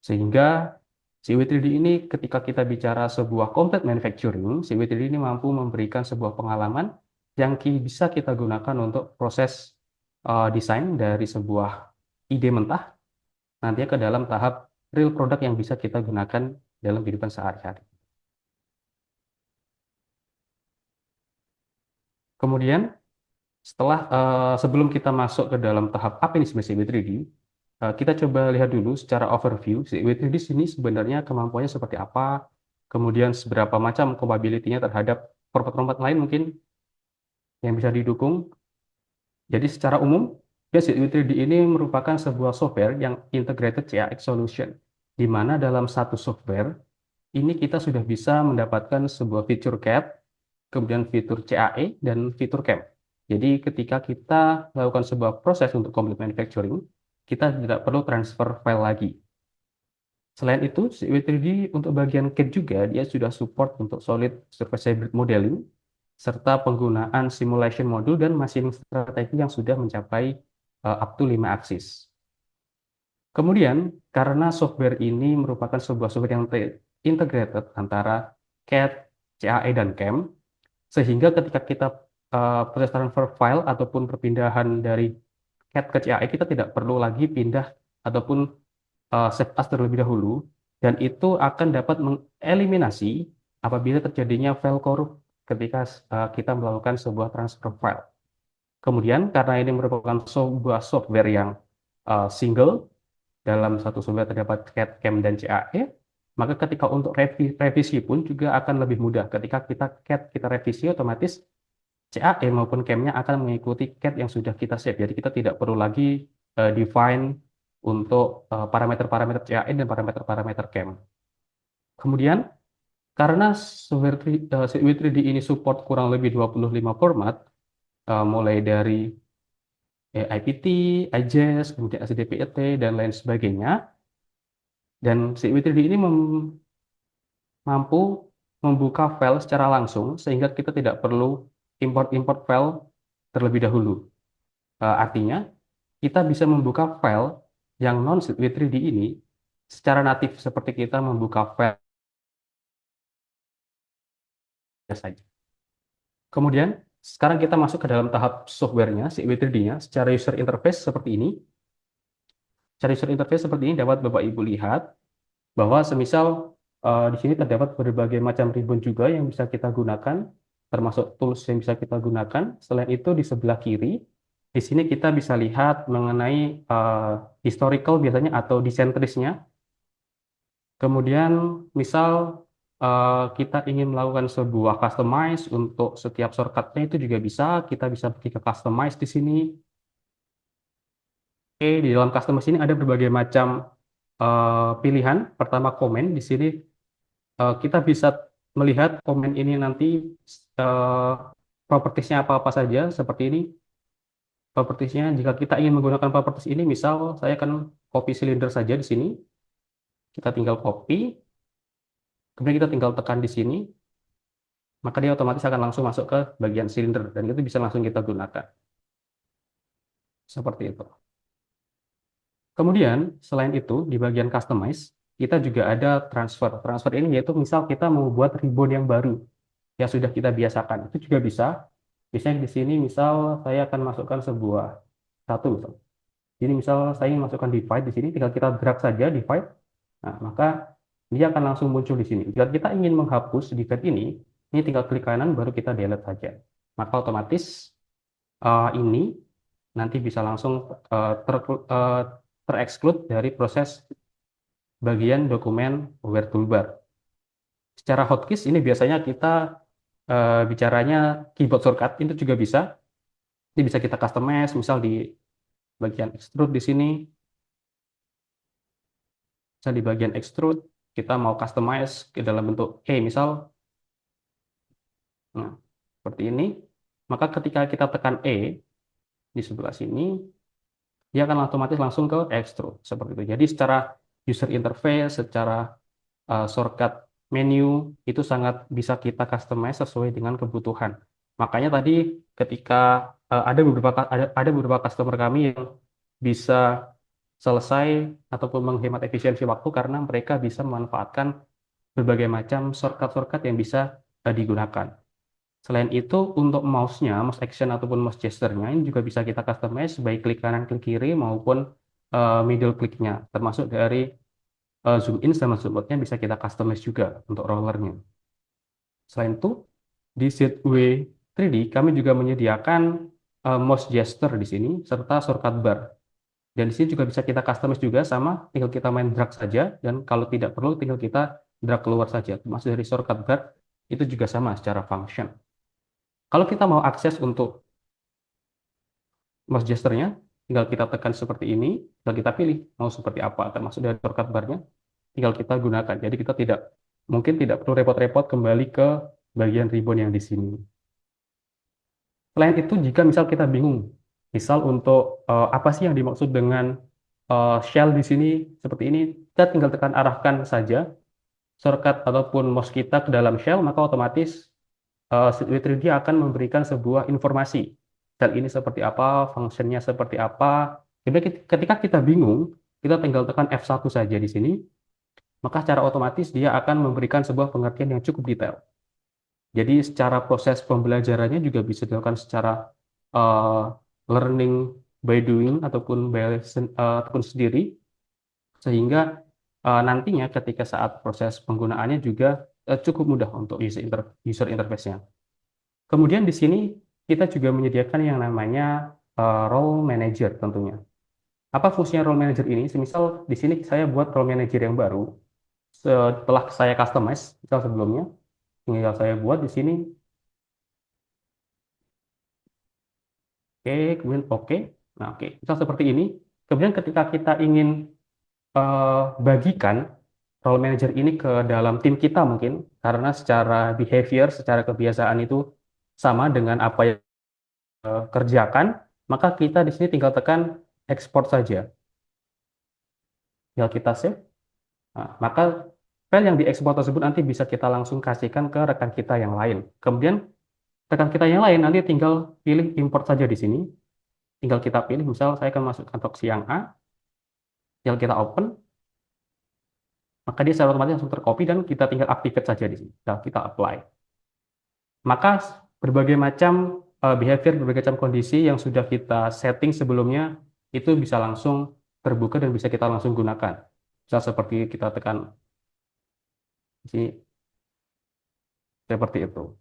[SPEAKER 3] Sehingga CW3D ini ketika kita bicara sebuah complete manufacturing, CW3D ini mampu memberikan sebuah pengalaman yang bisa kita gunakan untuk proses desain dari sebuah ide mentah nantinya ke dalam tahap real product yang bisa kita gunakan dalam kehidupan sehari-hari. Kemudian sebelum kita masuk ke dalam tahap apa ini sebenarnya CW3D, kita coba lihat dulu secara overview CW3D sini sebenarnya kemampuannya seperti apa, kemudian seberapa macam compatibility-nya terhadap format-format lain mungkin yang bisa didukung. Jadi secara umum, CW3D ini merupakan sebuah software yang integrated CAX solution, di mana dalam satu software ini kita sudah bisa mendapatkan sebuah fitur CAD, kemudian fitur CAE, dan fitur CAM. Jadi ketika kita melakukan sebuah proses untuk complete manufacturing, kita tidak perlu transfer file lagi. Selain itu, CW3D untuk bagian CAD juga, dia sudah support untuk solid surface hybrid modeling, serta penggunaan simulation module dan machining strategi yang sudah mencapai up to 5 aksis. Kemudian, karena software ini merupakan sebuah software yang integrated antara CAD, CAE, dan CAM, sehingga ketika kita proses transfer file ataupun perpindahan dari CAD ke CAE, kita tidak perlu lagi pindah ataupun save as terlebih dahulu, dan itu akan dapat mengeliminasi apabila terjadinya file korup ketika kita melakukan sebuah transfer file. Kemudian, karena ini merupakan sebuah software yang single, dalam satu software terdapat CAD, CAM, dan CAE, maka ketika untuk revisi pun juga akan lebih mudah. Ketika kita CAD, kita revisi, otomatis CAE maupun CAM-nya akan mengikuti CAD yang sudah kita save. Jadi kita tidak perlu lagi define untuk parameter-parameter CAE dan parameter-parameter CAM. Kemudian, karena software CW3D ini support kurang lebih 25 format, mulai dari IPT, IJS, kemudian SDPET, dan lain sebagainya. Dan CW3D ini mampu membuka file secara langsung, sehingga kita tidak perlu import-import file terlebih dahulu. Artinya, kita bisa membuka file yang non-CW3D ini secara natif, seperti kita membuka file saja. Kemudian, sekarang kita masuk ke dalam tahap softwarenya, CW3D-nya, secara user interface seperti ini. Secara user interface seperti ini dapat Bapak Ibu lihat bahwa semisal di sini terdapat berbagai macam ribbon juga yang bisa kita gunakan, termasuk tools yang bisa kita gunakan. Selain itu, di sebelah kiri, di sini kita bisa lihat mengenai historical biasanya atau decentrist-nya. Kemudian, misal kita ingin melakukan sebuah customize untuk setiap shortcut-nya itu juga bisa. Kita bisa pergi ke customize di sini. Oke, di dalam customize ini ada berbagai macam pilihan. Pertama, komen. Di sini kita bisa melihat komen ini nanti propertiesnya apa-apa saja seperti ini. Propertiesnya, jika kita ingin menggunakan properties ini, misal saya akan copy silinder saja di sini. Kita tinggal copy, kemudian kita tinggal tekan di sini, maka dia otomatis akan langsung masuk ke bagian silinder, dan itu bisa langsung kita gunakan. Seperti itu. Kemudian, selain itu, di bagian customize, kita juga ada transfer. Transfer ini yaitu misal kita mau buat ribbon yang baru. yang sudah kita biasakan. Itu juga bisa. Biasanya di sini misal saya akan masukkan sebuah satu misal. Ini misal saya ingin masukkan divide di sini, tinggal kita drag saja divide. Nah, maka dia akan langsung muncul di sini. Jika kita ingin menghapus divide ini tinggal klik kanan baru kita delete saja. Maka otomatis ini nanti bisa langsung eh, terexclude dari proses bagian dokumen Where Toolbar. Secara hotkeys ini biasanya kita bicaranya keyboard shortcut itu juga bisa. Ini bisa kita customize, misal di bagian extrude di sini, misal di bagian extrude kita mau customize ke dalam bentuk misal, nah, seperti ini. Maka ketika kita tekan di sebelah sini, dia akan otomatis langsung ke extrude seperti itu. Jadi secara user interface, secara shortcut menu itu sangat bisa kita customize sesuai dengan kebutuhan. Makanya tadi ketika ada beberapa customer kami yang bisa selesai ataupun menghemat efisiensi waktu karena mereka bisa memanfaatkan berbagai macam shortcut-shortcut yang bisa digunakan. Selain itu, untuk mouse-nya, mouse action ataupun mouse gesture-nya ini juga bisa kita customize baik klik kanan, klik kiri maupun middle click-nya, termasuk dari zoom in sama zoom out-nya bisa kita customize juga untuk rollernya. Selain itu, di Zwe 3D kami juga menyediakan mouse gesture di sini serta shortcut bar. Dan di sini juga bisa kita customize juga sama, tinggal kita main drag saja dan kalau tidak perlu tinggal kita drag keluar saja. Termasuk dari shortcut bar itu juga sama secara function. Kalau kita mau akses untuk mouse gesture-nya, tinggal kita tekan seperti ini, tinggal kita pilih mau seperti apa, termasuk dari shortcut bar-nya, tinggal kita gunakan. Jadi kita mungkin tidak perlu repot-repot kembali ke bagian ribbon yang di sini. Selain itu, jika misal kita bingung, misal untuk apa sih yang dimaksud dengan shell di sini seperti ini, kita tinggal tekan arahkan saja shortcut ataupun mouse kita ke dalam shell, maka otomatis Web3D akan memberikan sebuah informasi. Shell ini seperti apa, fungsinya seperti apa. Jadi ketika kita bingung, kita tinggal tekan F1 saja di sini, maka secara otomatis dia akan memberikan sebuah pengertian yang cukup detail. Jadi secara proses pembelajarannya juga bisa dilakukan secara uh, learning by doing ataupun sendiri, sehingga nantinya ketika saat proses penggunaannya juga cukup mudah untuk user interface-nya. Kemudian di sini kita juga menyediakan yang namanya role manager tentunya. Apa fungsinya role manager ini? Semisal di sini saya buat role manager yang baru, setelah saya customize, misal sebelumnya, tinggal saya buat di sini. Oke, kemudian oke. Nah, oke. Misal seperti ini. Kemudian ketika kita ingin bagikan role manager ini ke dalam tim kita mungkin, karena secara behavior, secara kebiasaan itu sama dengan apa yang kerjakan, maka kita di sini tinggal tekan export saja. Tinggal kita save. Nah, maka file yang diekspor tersebut nanti bisa kita langsung kasihkan ke rekan kita yang lain. Kemudian rekan kita yang lain nanti tinggal pilih import saja di sini. Tinggal kita pilih, misal saya akan masukkan proxy yang A, tinggal kita open, maka dia secara otomatis langsung tercopy dan kita tinggal activate saja di sini. Tinggal kita apply. Maka berbagai macam behavior, berbagai macam kondisi yang sudah kita setting sebelumnya itu bisa langsung terbuka dan bisa kita langsung gunakan. Misal seperti kita tekan di sini, seperti itu.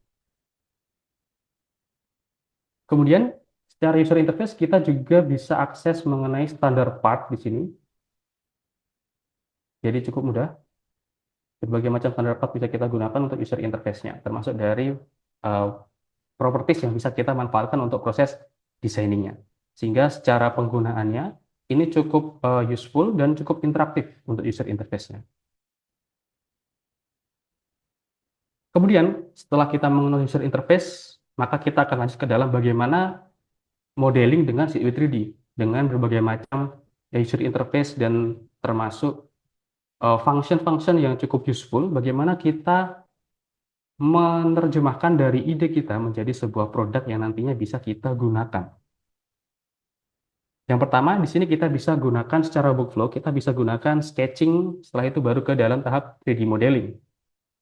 [SPEAKER 3] Kemudian secara user interface kita juga bisa akses mengenai standar part di sini. Jadi cukup mudah. Berbagai macam standar part bisa kita gunakan untuk user interface-nya, termasuk dari properties yang bisa kita manfaatkan untuk proses desainingnya. Sehingga secara penggunaannya ini cukup useful dan cukup interaktif untuk user interface-nya. Kemudian setelah kita mengenal user interface, maka kita akan lanjut ke dalam bagaimana modeling dengan si 3D dengan berbagai macam user interface dan termasuk function-function yang cukup useful, bagaimana kita menerjemahkan dari ide kita menjadi sebuah produk yang nantinya bisa kita gunakan. Yang pertama, di sini kita bisa gunakan secara workflow, kita bisa gunakan sketching, setelah itu baru ke dalam tahap 3D modeling.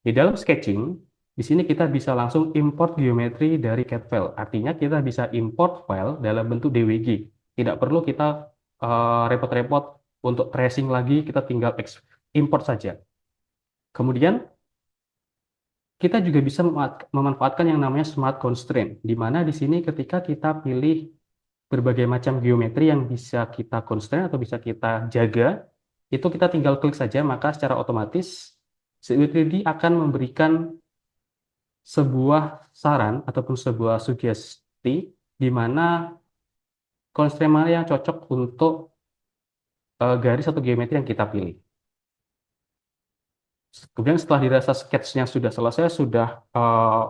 [SPEAKER 3] Di dalam sketching, Di sini kita bisa langsung import geometri dari CAD file. Artinya kita bisa import file dalam bentuk DWG. Tidak perlu kita repot-repot untuk tracing lagi, kita tinggal import saja. Kemudian kita juga bisa memanfaatkan yang namanya Smart Constraint, di mana di sini ketika kita pilih berbagai macam geometri yang bisa kita constraint atau bisa kita jaga, itu kita tinggal klik saja, maka secara otomatis CIW 3D akan memberikan sebuah saran ataupun sebuah sugesti di mana constraint mana yang cocok untuk garis atau geometri yang kita pilih. Kemudian setelah dirasa sketch-nya sudah selesai, sudah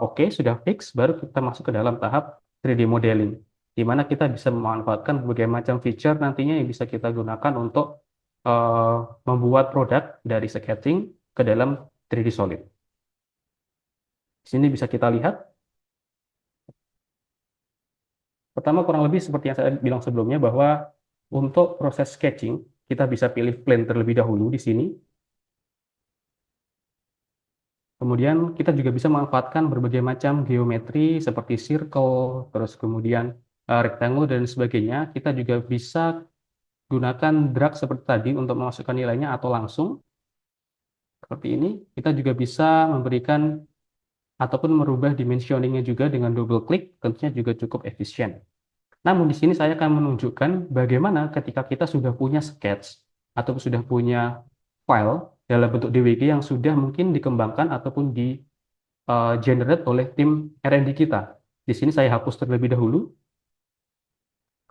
[SPEAKER 3] oke, sudah fix, baru kita masuk ke dalam tahap 3D modeling, di mana kita bisa memanfaatkan berbagai macam feature nantinya yang bisa kita gunakan untuk eh, membuat produk dari sketching ke dalam 3D Solid. Di sini bisa kita lihat, pertama kurang lebih seperti yang saya bilang sebelumnya, bahwa untuk proses sketching, kita bisa pilih plane terlebih dahulu di sini. Kemudian kita juga bisa memanfaatkan berbagai macam geometri seperti circle, terus kemudian rectangle dan sebagainya. Kita juga bisa gunakan drag seperti tadi untuk memasukkan nilainya atau langsung seperti ini. Kita juga bisa memberikan ataupun merubah dimensioningnya juga dengan double klik, tentunya juga cukup efisien. Namun di sini saya akan menunjukkan bagaimana ketika kita sudah punya sketch atau sudah punya file dalam bentuk DWG yang sudah mungkin dikembangkan ataupun di generate oleh tim R&D kita. Di sini saya hapus terlebih dahulu.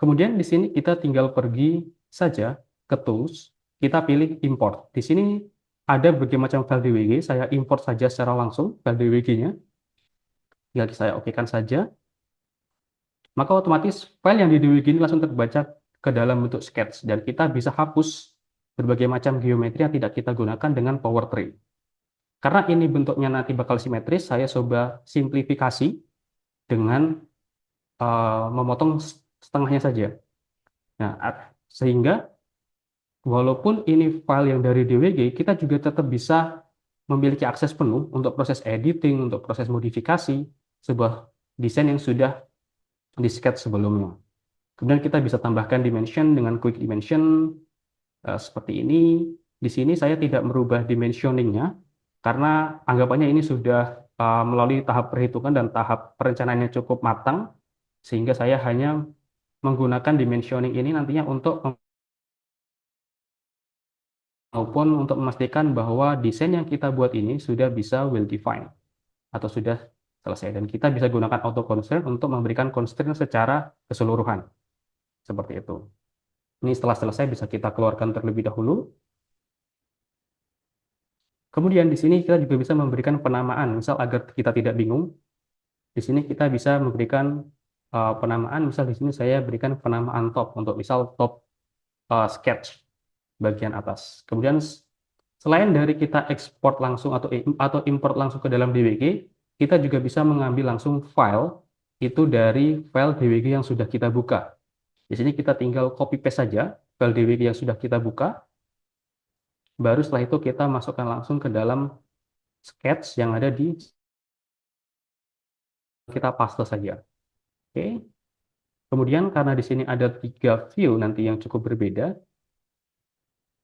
[SPEAKER 3] Kemudian di sini kita tinggal pergi saja ke Tools, kita pilih Import. Di sini ada berbagai macam file DWG, saya import saja secara langsung file DWG-nya. Tinggal saya okekan saja. Maka otomatis file yang di DWG ini langsung terbaca ke dalam bentuk sketch, dan kita bisa hapus berbagai macam geometri yang tidak kita gunakan dengan PowerTree. Karena ini bentuknya nanti bakal simetris, saya coba simplifikasi dengan memotong setengahnya saja. Nah, sehingga walaupun ini file yang dari DWG, kita juga tetap bisa memiliki akses penuh untuk proses editing, untuk proses modifikasi sebuah desain yang sudah di sketch sebelumnya. Kemudian kita bisa tambahkan dimension dengan quick dimension seperti ini. Di sini saya tidak merubah dimensioningnya karena anggapannya ini sudah melalui tahap perhitungan dan tahap perencanaannya cukup matang, sehingga saya hanya menggunakan dimensioning ini nantinya untuk maupun untuk memastikan bahwa desain yang kita buat ini sudah bisa well defined atau sudah selesai, dan kita bisa gunakan auto constraint untuk memberikan constraint secara keseluruhan seperti itu. Ini setelah selesai bisa kita keluarkan terlebih dahulu. Kemudian di sini kita juga bisa memberikan penamaan, misal agar kita tidak bingung. Di sini kita bisa memberikan penamaan, misal di sini saya berikan penamaan top untuk misal top sketch bagian atas. Kemudian selain dari kita ekspor langsung atau import langsung ke dalam DWG, kita juga bisa mengambil langsung file itu dari file DWG yang sudah kita buka. Di sini kita tinggal copy paste saja file DWG yang sudah kita buka. Baru setelah itu kita masukkan langsung ke dalam sketch yang ada di, kita paste saja. Oke. Kemudian karena di sini ada 3 view nanti yang cukup berbeda,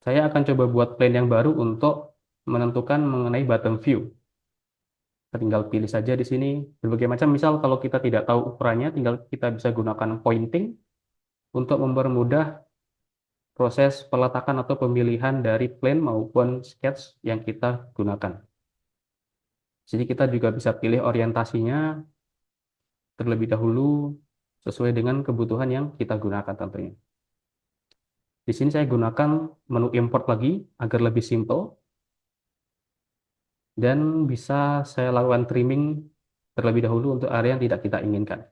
[SPEAKER 3] saya akan coba buat plane yang baru untuk menentukan mengenai bottom view. Kita tinggal pilih saja di sini berbagai macam, misal kalau kita tidak tahu ukurannya, tinggal kita bisa gunakan pointing untuk mempermudah proses peletakan atau pemilihan dari plane maupun sketch yang kita gunakan. Jadi kita juga bisa pilih orientasinya terlebih dahulu sesuai dengan kebutuhan yang kita gunakan tentunya. Di sini saya gunakan menu import lagi agar lebih simple, dan bisa saya lakukan trimming terlebih dahulu untuk area yang tidak kita inginkan.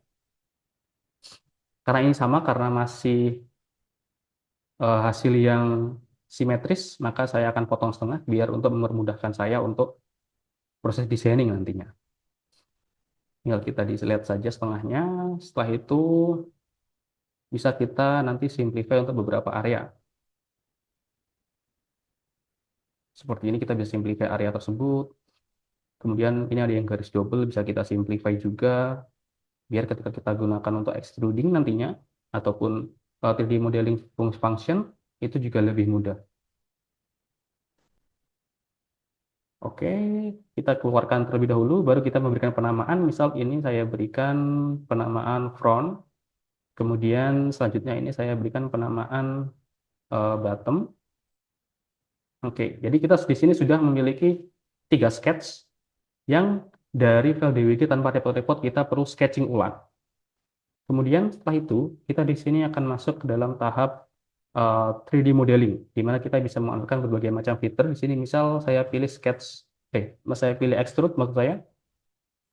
[SPEAKER 3] Karena ini sama, karena masih hasil yang simetris, maka saya akan potong setengah biar untuk mempermudahkan saya untuk proses designing nantinya. Tinggal kita dilihat saja setengahnya. Setelah itu bisa kita nanti simplify untuk beberapa area. Seperti ini kita bisa simplify area tersebut. Kemudian ini ada yang garis double, bisa kita simplify juga, biar ketika kita gunakan untuk extruding nantinya, ataupun 3D modeling function, itu juga lebih mudah. Oke, kita keluarkan terlebih dahulu, baru kita memberikan penamaan. Misal ini saya berikan penamaan front, kemudian selanjutnya ini saya berikan penamaan bottom. Oke, jadi kita di sini sudah memiliki 3 sketch yang dari file DWG tanpa repot-repot kita perlu sketching ulang. Kemudian setelah itu, kita di sini akan masuk ke dalam tahap 3D modeling, di mana kita bisa mengaturkan berbagai macam fitur. Di sini misal saya pilih saya pilih extrude maksud saya.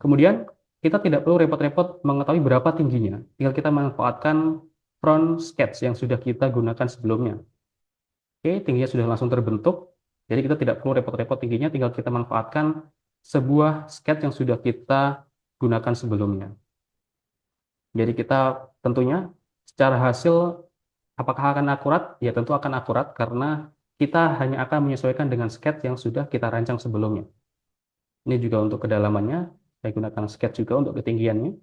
[SPEAKER 3] Kemudian kita tidak perlu repot-repot mengetahui berapa tingginya. Tinggal kita manfaatkan front sketch yang sudah kita gunakan sebelumnya. Oke, tingginya sudah langsung terbentuk. Jadi kita tidak perlu repot-repot tingginya, tinggal kita manfaatkan sebuah sketch yang sudah kita gunakan sebelumnya. Jadi kita tentunya secara hasil apakah akan akurat? Ya tentu akan akurat karena kita hanya akan menyesuaikan dengan sketch yang sudah kita rancang sebelumnya. Ini juga untuk kedalamannya, saya gunakan sketch juga untuk ketinggiannya.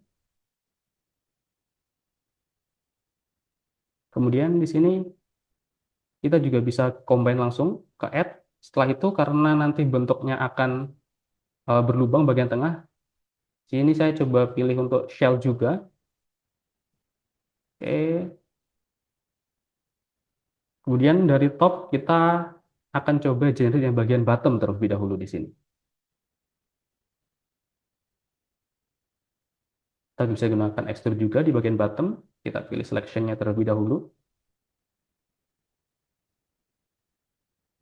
[SPEAKER 3] Kemudian di sini kita juga bisa combine langsung ke add. Setelah itu karena nanti bentuknya akan berlubang bagian tengah, sini saya coba pilih untuk shell juga. Oke. Kemudian dari top kita akan coba generate yang bagian bottom terlebih dahulu di sini. Kita bisa gunakan extrude juga di bagian bottom. Kita pilih selection-nya terlebih dahulu.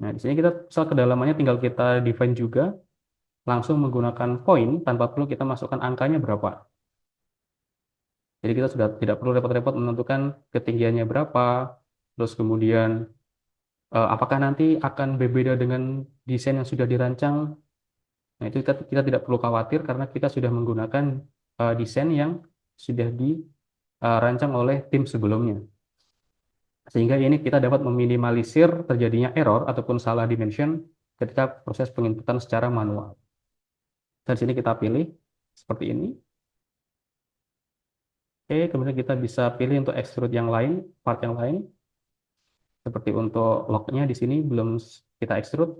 [SPEAKER 3] Nah, di sini kita misal kedalamannya tinggal kita define juga, langsung menggunakan point tanpa perlu kita masukkan angkanya berapa. Jadi kita sudah tidak perlu repot-repot menentukan ketinggiannya berapa, terus kemudian apakah nanti akan berbeda dengan desain yang sudah dirancang. Nah, itu kita tidak perlu khawatir karena kita sudah menggunakan desain yang sudah dirancang oleh tim sebelumnya. Sehingga ini kita dapat meminimalisir terjadinya error ataupun salah dimension ketika proses penginputan secara manual. Dan sini kita pilih seperti ini. Oke, kemudian kita bisa pilih untuk extrude yang lain, part yang lain. Seperti untuk lock-nya di sini belum kita extrude.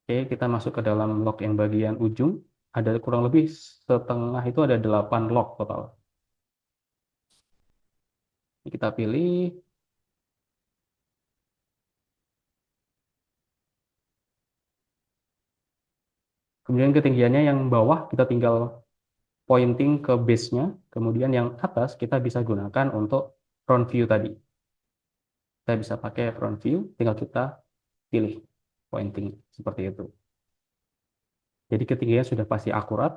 [SPEAKER 3] Oke, kita masuk ke dalam lock yang bagian ujung. Ada kurang lebih setengah itu ada 8 lock total. Ini kita pilih. Kemudian ketinggiannya yang bawah kita tinggal pointing ke base-nya. Kemudian yang atas kita bisa gunakan untuk front view tadi. Kita bisa pakai front view, tinggal kita pilih pointing seperti itu. Jadi ketinggiannya sudah pasti akurat.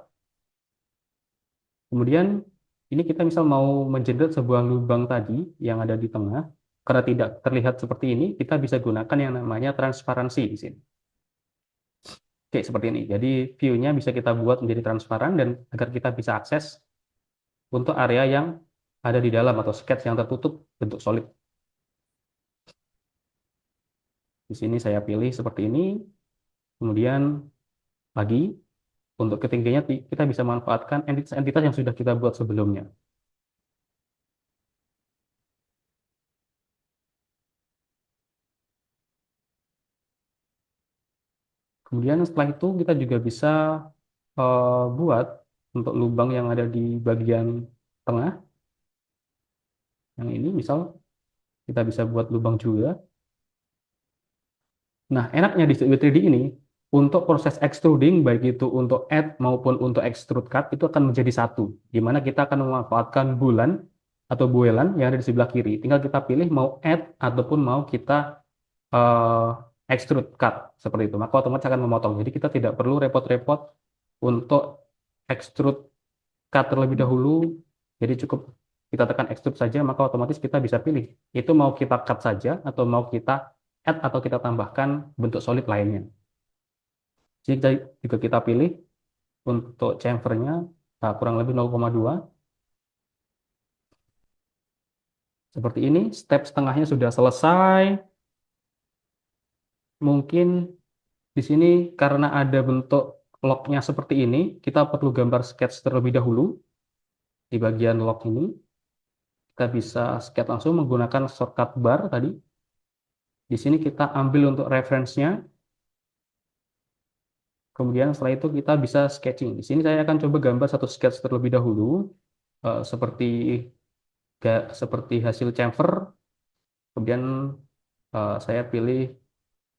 [SPEAKER 3] Kemudian ini kita misal mau menjerat sebuah lubang tadi yang ada di tengah, karena tidak terlihat seperti ini, kita bisa gunakan yang namanya transparansi di sini. Oke, seperti ini. Jadi view-nya bisa kita buat menjadi transparan dan agar kita bisa akses untuk area yang ada di dalam atau sketch yang tertutup bentuk solid. Di sini saya pilih seperti ini. Kemudian lagi untuk ketinggiannya kita bisa manfaatkan entitas-entitas yang sudah kita buat sebelumnya. Kemudian setelah itu kita juga bisa buat untuk lubang yang ada di bagian tengah. Yang ini misal kita bisa buat lubang juga. Nah, enaknya di Studio 3D ini, untuk proses extruding, baik itu untuk add maupun untuk extrude cut, itu akan menjadi satu. Di mana kita akan memanfaatkan bulan atau buelan yang ada di sebelah kiri. Tinggal kita pilih mau add ataupun mau kita extrude cut, seperti itu. Maka otomatis akan memotong. Jadi kita tidak perlu repot-repot untuk extrude cut terlebih dahulu. Jadi cukup kita tekan extrude saja, maka otomatis kita bisa pilih. Itu mau kita cut saja atau mau kita add atau kita tambahkan bentuk solid lainnya. Jadi juga kita pilih untuk chamfernya kurang lebih 0,2. Seperti ini, step setengahnya sudah selesai. Mungkin di sini karena ada bentuk lognya seperti ini, kita perlu gambar sketch terlebih dahulu. Di bagian log ini, kita bisa sketch langsung menggunakan shortcut bar tadi. Di sini kita ambil untuk reference-nya, kemudian setelah itu kita bisa sketching. Di sini saya akan coba gambar satu sketch terlebih dahulu, seperti seperti hasil chamfer. Kemudian saya pilih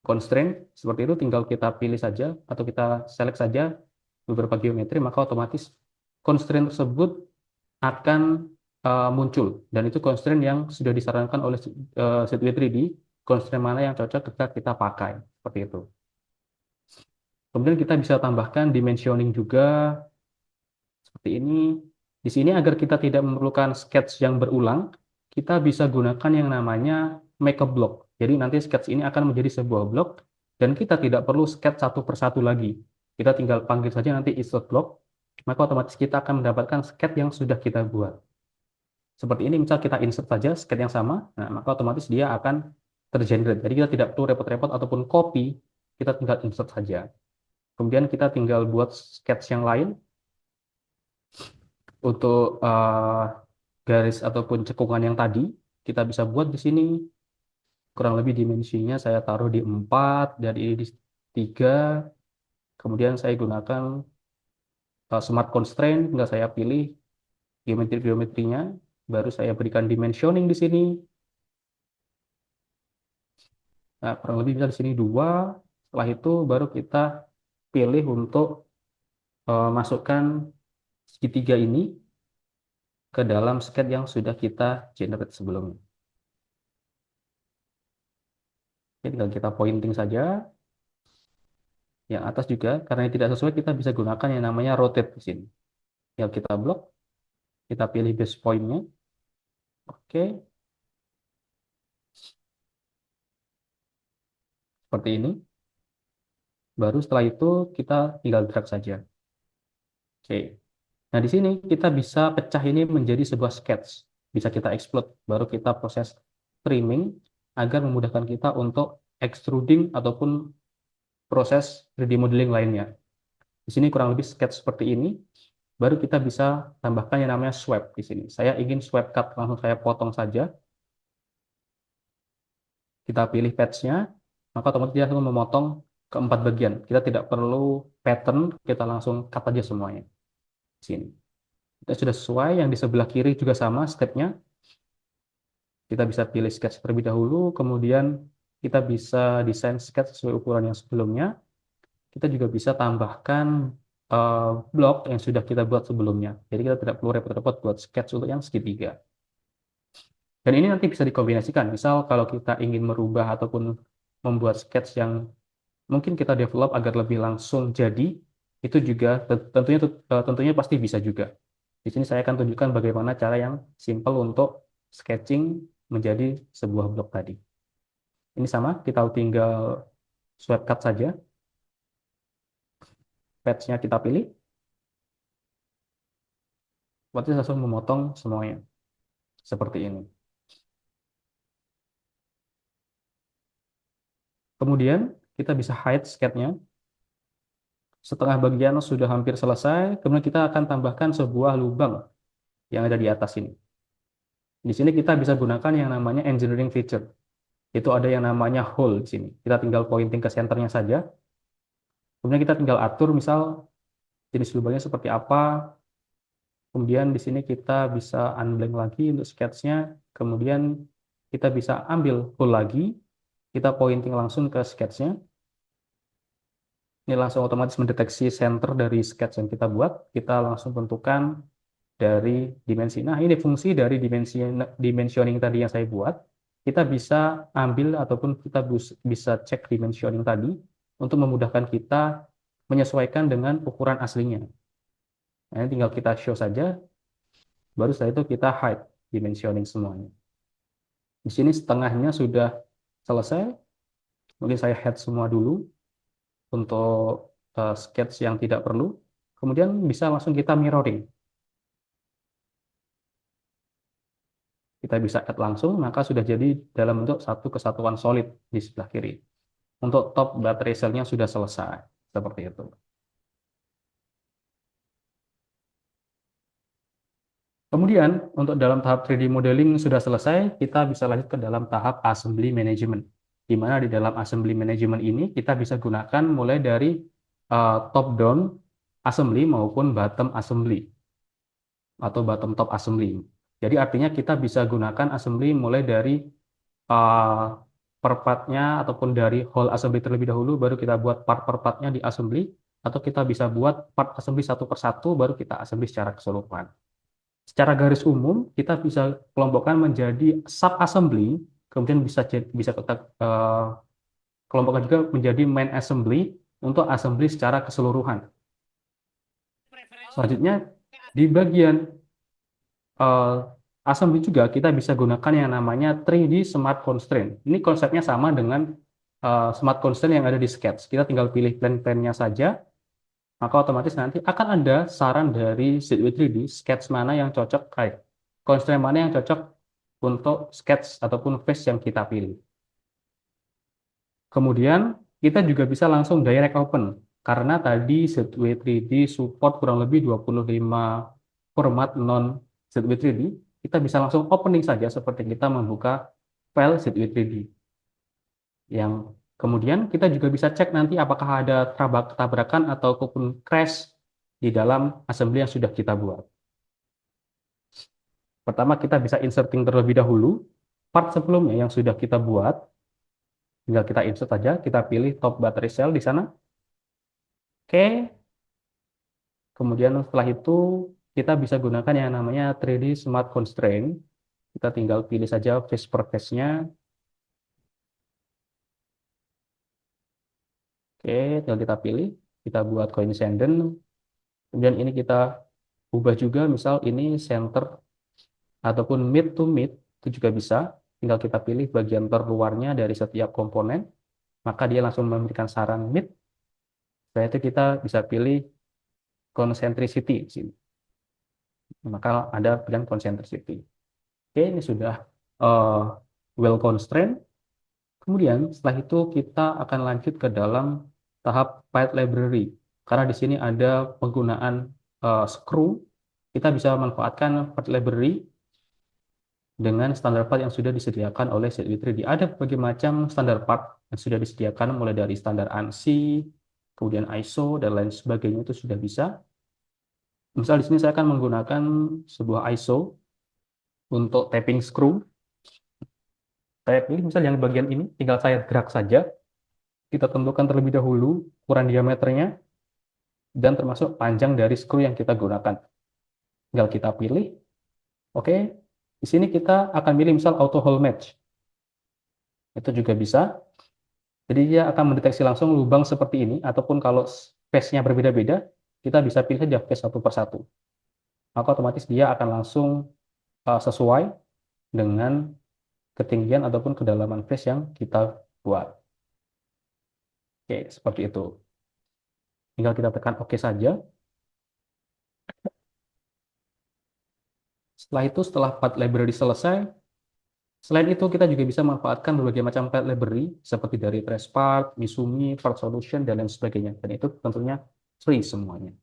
[SPEAKER 3] constraint, seperti itu tinggal kita pilih saja atau kita select saja beberapa geometri, maka otomatis constraint tersebut akan muncul. Dan itu constraint yang sudah disarankan oleh Setway 3D, constraint mana yang cocok ketika kita pakai. Seperti itu. Kemudian kita bisa tambahkan dimensioning juga, seperti ini. Di sini agar kita tidak memerlukan sketch yang berulang, kita bisa gunakan yang namanya make a block. Jadi nanti sketch ini akan menjadi sebuah blok, dan kita tidak perlu sketch satu persatu lagi. Kita tinggal panggil saja nanti insert block, maka otomatis kita akan mendapatkan sketch yang sudah kita buat. Seperti ini, misal kita insert saja sketch yang sama, nah, maka otomatis dia akan tergenerate. Jadi kita tidak perlu repot-repot ataupun copy, kita tinggal insert saja. Kemudian kita tinggal buat sketch yang lain untuk garis ataupun cekungan yang tadi. Kita bisa buat di sini, kurang lebih dimensinya saya taruh di 4, dan ini di 3. Kemudian saya gunakan smart constraint, tinggal saya pilih geometri-geometrinya, baru saya berikan dimensioning di sini. Nah, kurang lebih bisa di sini 2. Setelah itu baru kita pilih untuk masukkan segitiga ini ke dalam sketch yang sudah kita generate sebelumnya. Oke, tinggal kita pointing saja. Yang atas juga, karena tidak sesuai, kita bisa gunakan yang namanya rotate di sini. Tinggal kita blok, kita pilih base point-nya. Oke, seperti ini. Baru setelah itu kita tinggal drag saja. Oke. Nah, di sini kita bisa pecah ini menjadi sebuah sketch. Bisa kita explode, baru kita proses trimming agar memudahkan kita untuk extruding ataupun proses 3D modeling lainnya. Di sini kurang lebih sketch seperti ini. Baru kita bisa tambahkan yang namanya swipe di sini. Saya ingin swipe cut, langsung saya potong saja. Kita pilih patch-nya, maka otomatis dia langsung memotong ke 4 bagian. Kita tidak perlu pattern, kita langsung cut aja semuanya. Di sini. Kita sudah sesuai, yang di sebelah kiri juga sama step-nya. Kita bisa pilih sketch terlebih dahulu, kemudian kita bisa desain sketch sesuai ukuran yang sebelumnya. Kita juga bisa tambahkan blok yang sudah kita buat sebelumnya. Jadi kita tidak perlu repot-repot buat sketch untuk yang segitiga. Dan ini nanti bisa dikombinasikan. Misal kalau kita ingin merubah ataupun membuat sketch yang mungkin kita develop agar lebih langsung jadi, itu juga tentunya pasti bisa juga. Di sini saya akan tunjukkan bagaimana cara yang simple untuk sketching menjadi sebuah blok tadi. Ini sama, kita tinggal swipe cut saja. Patch-nya kita pilih. Berarti langsung memotong semuanya. Seperti ini. Kemudian kita bisa hide sketch-nya. Setengah bagian sudah hampir selesai. Kemudian kita akan tambahkan sebuah lubang yang ada di atas ini. Di sini kita bisa gunakan yang namanya engineering feature. Itu ada yang namanya hole di sini. Kita tinggal pointing ke senternya saja. Kemudian kita tinggal atur misal jenis lubangnya seperti apa. Kemudian di sini kita bisa unblank lagi untuk sketch-nya. Kemudian kita bisa ambil hole lagi. Kita pointing langsung ke sketch-nya. Ini langsung otomatis mendeteksi center dari sketch yang kita buat. Kita langsung tentukan dari dimensi. Nah, ini fungsi dari dimensioning tadi yang saya buat. Kita bisa ambil ataupun kita bisa cek dimensioning tadi untuk memudahkan kita menyesuaikan dengan ukuran aslinya. Nah, ini tinggal kita show saja, baru setelah itu kita hide dimensioning semuanya. Di sini setengahnya sudah selesai, mungkin saya hide semua dulu untuk sketch yang tidak perlu, kemudian bisa langsung kita mirroring. Kita bisa add langsung, maka sudah jadi dalam bentuk satu kesatuan solid di sebelah kiri. untuk top baterai cell-nya sudah selesai. Seperti itu. Kemudian, untuk dalam tahap 3D modeling sudah selesai, kita bisa lanjut ke dalam tahap assembly management. Di mana di dalam assembly management ini kita bisa gunakan mulai dari top down assembly maupun bottom assembly atau bottom top assembly. Jadi artinya kita bisa gunakan assembly mulai dari uh, per partnya ataupun dari whole assembly terlebih dahulu, baru kita buat part per partnya di assembly, atau kita bisa buat part assembly satu per satu, baru kita assembly secara keseluruhan. Secara garis umum, kita bisa kelompokkan menjadi sub assembly, kemudian bisa kita kelompokkan juga menjadi main assembly untuk assembly secara keseluruhan. Selanjutnya di bagian uh, assembly juga kita bisa gunakan yang namanya 3D Smart Constraint. Ini konsepnya sama dengan Smart Constraint yang ada di Sketch. Kita tinggal pilih plan-plannya saja, maka otomatis nanti akan ada saran dari ZW 3D sketch mana yang cocok, constraint mana yang cocok untuk sketch ataupun face yang kita pilih. Kemudian kita juga bisa langsung direct open karena tadi ZW 3D support kurang lebih 25 format non ZW 3D, kita bisa langsung opening saja seperti kita membuka file ZW 3D. Yang kemudian kita juga bisa cek nanti apakah ada tabrakan ataupun crash di dalam assembly yang sudah kita buat. Pertama kita bisa inserting terlebih dahulu part sebelumnya yang sudah kita buat, tinggal kita insert saja, kita pilih top battery cell di sana. Oke, kemudian setelah itu kita bisa gunakan yang namanya 3D Smart Constraint. Kita tinggal pilih saja face per face-nya. Oke, tinggal kita pilih, kita buat coincident. Kemudian ini kita ubah juga, misal ini center ataupun mid to mid, itu juga bisa. Tinggal kita pilih bagian terluarnya dari setiap komponen, maka dia langsung memberikan saran mid. Setelah itu kita bisa pilih concentricity di sini. Maka ada pilihan concentricity. Oke, ini sudah uh, well constrained. Kemudian setelah itu kita akan lanjut ke dalam tahap part library. Karena di sini ada penggunaan screw, kita bisa memanfaatkan part library dengan standar part yang sudah disediakan oleh ZW3D. Ada berbagai macam standar part yang sudah disediakan, mulai dari standar ANSI, kemudian ISO, dan lain sebagainya itu sudah bisa. Misal di sini saya akan menggunakan sebuah ISO untuk tapping screw. Saya pilih misal yang bagian ini, tinggal saya drag saja. Kita tentukan terlebih dahulu ukuran diameternya dan termasuk panjang dari screw yang kita gunakan. Tinggal kita pilih. Oke, di sini kita akan pilih misal auto hole match. Itu juga bisa. Jadi dia akan mendeteksi langsung lubang seperti ini, ataupun kalau face-nya berbeda-beda, kita bisa pilih saja face satu per satu. Maka otomatis dia akan langsung sesuai dengan ketinggian ataupun kedalaman face yang kita buat. Oke, seperti itu. Tinggal kita tekan OK saja. Setelah itu, setelah part library selesai, selain itu kita juga bisa manfaatkan berbagai macam part library seperti dari trace part, Misumi, part solution, dan lain sebagainya. Dan itu tentunya free semuanya.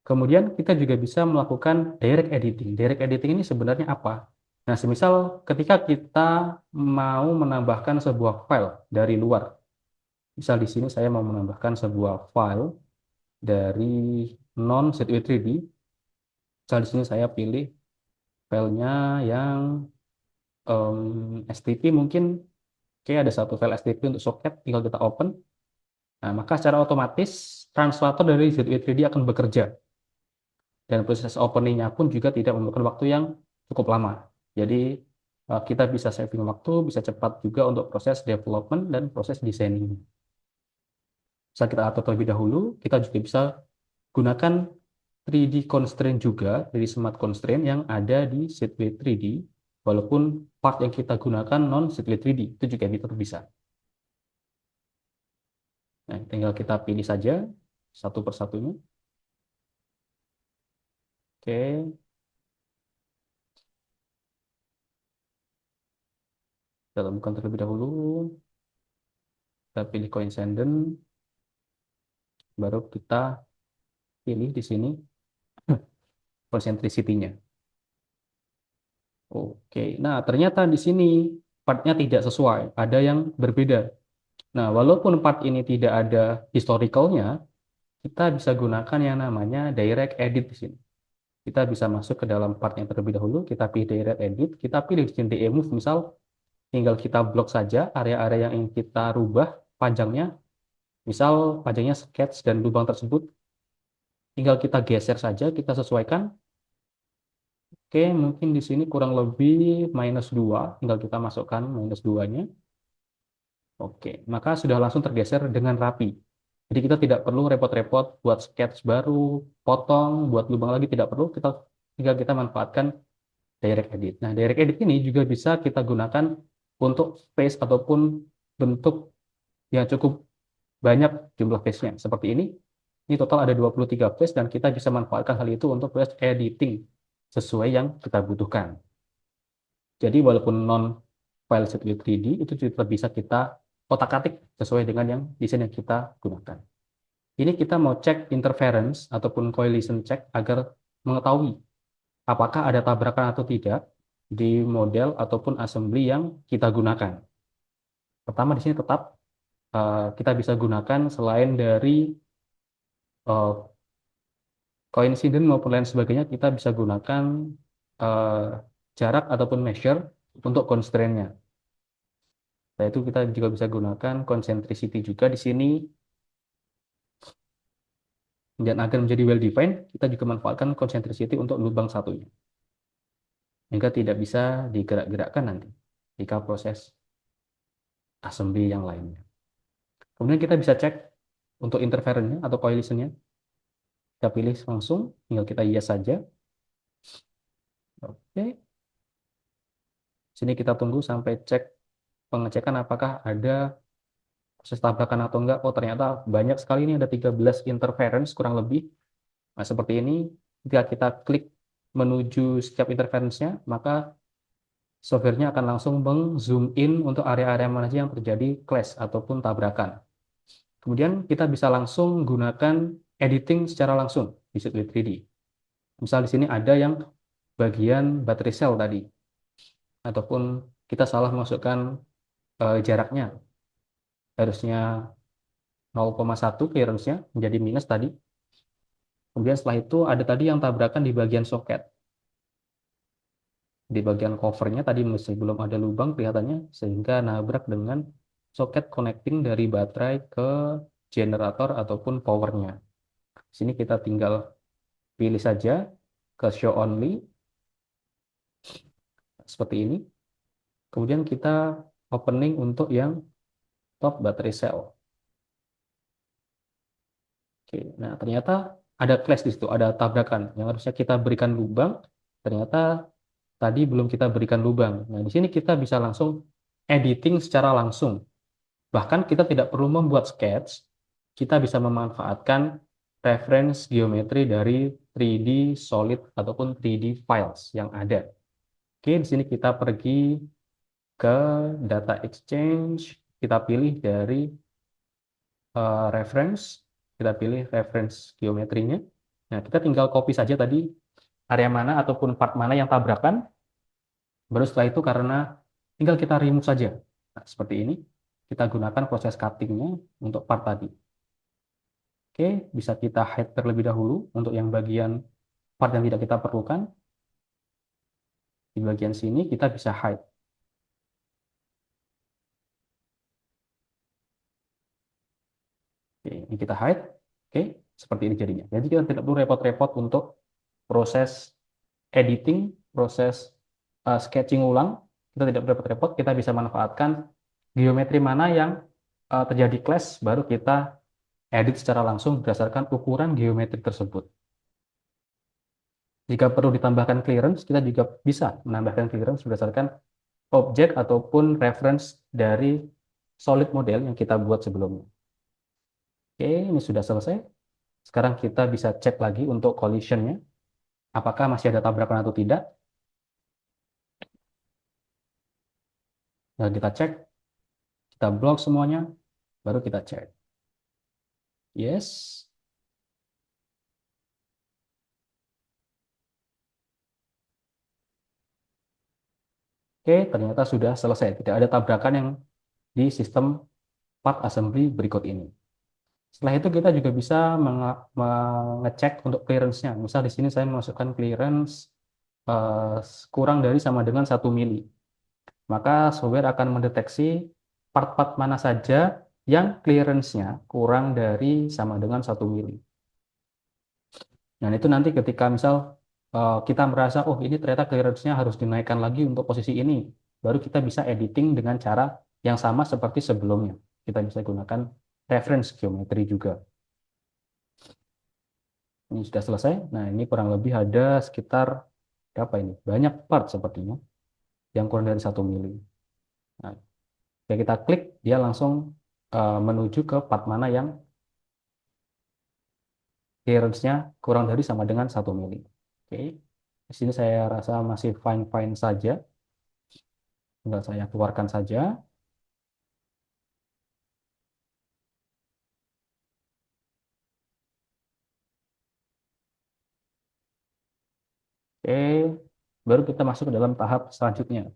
[SPEAKER 3] Kemudian kita juga bisa melakukan direct editing. Direct editing ini sebenarnya apa? Nah, semisal ketika kita mau menambahkan sebuah file dari luar. Misal di sini saya mau menambahkan sebuah file dari non ZW3D. Misal di sini saya pilih filenya yang STP mungkin. Oke, ada satu file STP untuk soket, tinggal kita open. Nah, maka secara otomatis translator dari ZW3D akan bekerja. Dan proses openingnya pun juga tidak memakan waktu yang cukup lama. Jadi kita bisa saving waktu, bisa cepat juga untuk proses development dan proses designing. Bisa kita atur terlebih dahulu, kita juga bisa gunakan 3D constraint juga, dari smart constraint yang ada di ZW3D, walaupun part yang kita gunakan non ZW3D, itu juga tetap bisa. Nah, tinggal kita pilih saja satu persatunya. Oke, kita temukan terlebih dahulu. Kita pilih coincident, baru kita pilih di sini concentricity-nya. Oke, nah ternyata di sini partnya tidak sesuai, ada yang berbeda. Nah, walaupun part ini tidak ada historicalnya, kita bisa gunakan yang namanya direct edit di sini. Kita bisa masuk ke dalam part yang terlebih dahulu, kita pilih direct edit, kita pilih di sini DE move, misal tinggal kita blok saja area-area yang ingin kita rubah panjangnya, misal panjangnya sketch dan lubang tersebut, tinggal kita geser saja, kita sesuaikan. Oke, mungkin di sini kurang lebih -2, tinggal kita masukkan -2-nya. Oke, maka sudah langsung tergeser dengan rapi. Jadi kita tidak perlu repot-repot buat sketch baru, potong, buat lubang lagi, tidak perlu. Tinggal kita manfaatkan direct edit. Nah, direct edit ini juga bisa kita gunakan untuk face ataupun bentuk yang cukup banyak jumlah face-nya. Seperti ini. Ini total ada 23 face dan kita bisa manfaatkan hal itu untuk face editing sesuai yang kita butuhkan. Jadi walaupun non file set 3D itu juga bisa kita otak-atik sesuai dengan yang desain yang kita gunakan. Ini kita mau cek interference ataupun collision check agar mengetahui apakah ada tabrakan atau tidak di model ataupun assembly yang kita gunakan. Pertama di sini tetap kita bisa gunakan selain dari uh, coincident maupun lain sebagainya, kita bisa gunakan uh, jarak ataupun measure untuk constraint-nya. Nah, itu kita juga bisa gunakan concentricity juga di sini. Dan agar menjadi well defined, kita juga manfaatkan concentricity untuk lubang satunya. Hingga tidak bisa digerak-gerakkan nanti jika proses assembly yang lainnya. Kemudian kita bisa cek untuk interference-nya atau collision-nya. Kita pilih langsung, tinggal kita yes saja. Oke. Sini kita tunggu sampai cek pengecekan apakah ada proses tabrakan atau enggak. Oh, ternyata banyak sekali, ini ada 13 interference kurang lebih. Nah, seperti ini, ketika kita klik menuju setiap interference-nya, maka software-nya akan langsung meng-zoom in untuk area-area mana saja yang terjadi clash ataupun tabrakan. Kemudian kita bisa langsung gunakan editing secara langsung di Suite 3D. Misal di sini ada yang bagian baterai sel tadi, ataupun kita salah masukkan jaraknya. Harusnya 0,1 clearance-nya menjadi minus tadi. Kemudian setelah itu ada tadi yang tabrakan di bagian soket. Di bagian covernya tadi masih belum ada lubang kelihatannya, sehingga nabrak dengan soket connecting dari baterai ke generator ataupun powernya. Di sini kita tinggal pilih saja ke show only, seperti ini. Kemudian kita opening untuk yang top baterai cell. Oke, nah ternyata ada clash di situ, ada tabrakan. Yang harusnya kita berikan lubang, ternyata tadi belum kita berikan lubang. Nah, di sini kita bisa langsung editing secara langsung. Bahkan kita tidak perlu membuat sketch, kita bisa memanfaatkan reference geometri dari 3D solid ataupun 3D files yang ada. Oke, di sini kita pergi ke data exchange, kita pilih dari reference, kita pilih reference geometrinya. Nah, kita tinggal copy saja tadi area mana ataupun part mana yang tabrakan. Baru setelah itu karena tinggal kita remove saja. Nah, seperti ini. Kita gunakan proses cutting-nya untuk part tadi. Oke, bisa kita hide terlebih dahulu untuk yang bagian part yang tidak kita perlukan. Di bagian sini kita bisa hide. Oke, ini kita hide. Oke, seperti ini jadinya. Jadi kita tidak perlu repot-repot untuk proses editing, proses sketching ulang. Kita tidak perlu repot-repot, kita bisa manfaatkan geometri mana yang terjadi clash, baru kita edit secara langsung berdasarkan ukuran geometri tersebut. Jika perlu ditambahkan clearance, kita juga bisa menambahkan clearance berdasarkan objek ataupun reference dari solid model yang kita buat sebelumnya. Oke, ini sudah selesai. Sekarang kita bisa cek lagi untuk collision-nya. Apakah masih ada tabrakan atau tidak. Nah, kita cek. Kita blok semuanya. Baru kita cek. Yes. Oke, ternyata sudah selesai. Tidak ada tabrakan yang di sistem part assembly berikut ini. Setelah itu kita juga bisa mengecek untuk clearance-nya. Misal di sini saya memasukkan clearance eh, kurang dari sama dengan 1 mili. Maka software akan mendeteksi part-part mana saja yang clearance-nya kurang dari sama dengan 1 mili. Dan itu nanti ketika misal kita merasa, oh ini ternyata clearance-nya harus dinaikkan lagi untuk posisi ini, baru kita bisa editing dengan cara yang sama seperti sebelumnya. Kita bisa gunakan reference geometry juga. Ini sudah selesai. Nah, ini kurang lebih ada sekitar berapa ini? Banyak part sepertinya yang kurang dari 1 mili. Nah, ketika kita klik, dia langsung menuju ke part mana yang clearance-nya kurang dari sama dengan 1 mili. Oke, di sini saya rasa masih fine-fine saja. Tinggal saya keluarkan saja. Oke, baru kita masuk ke dalam tahap selanjutnya.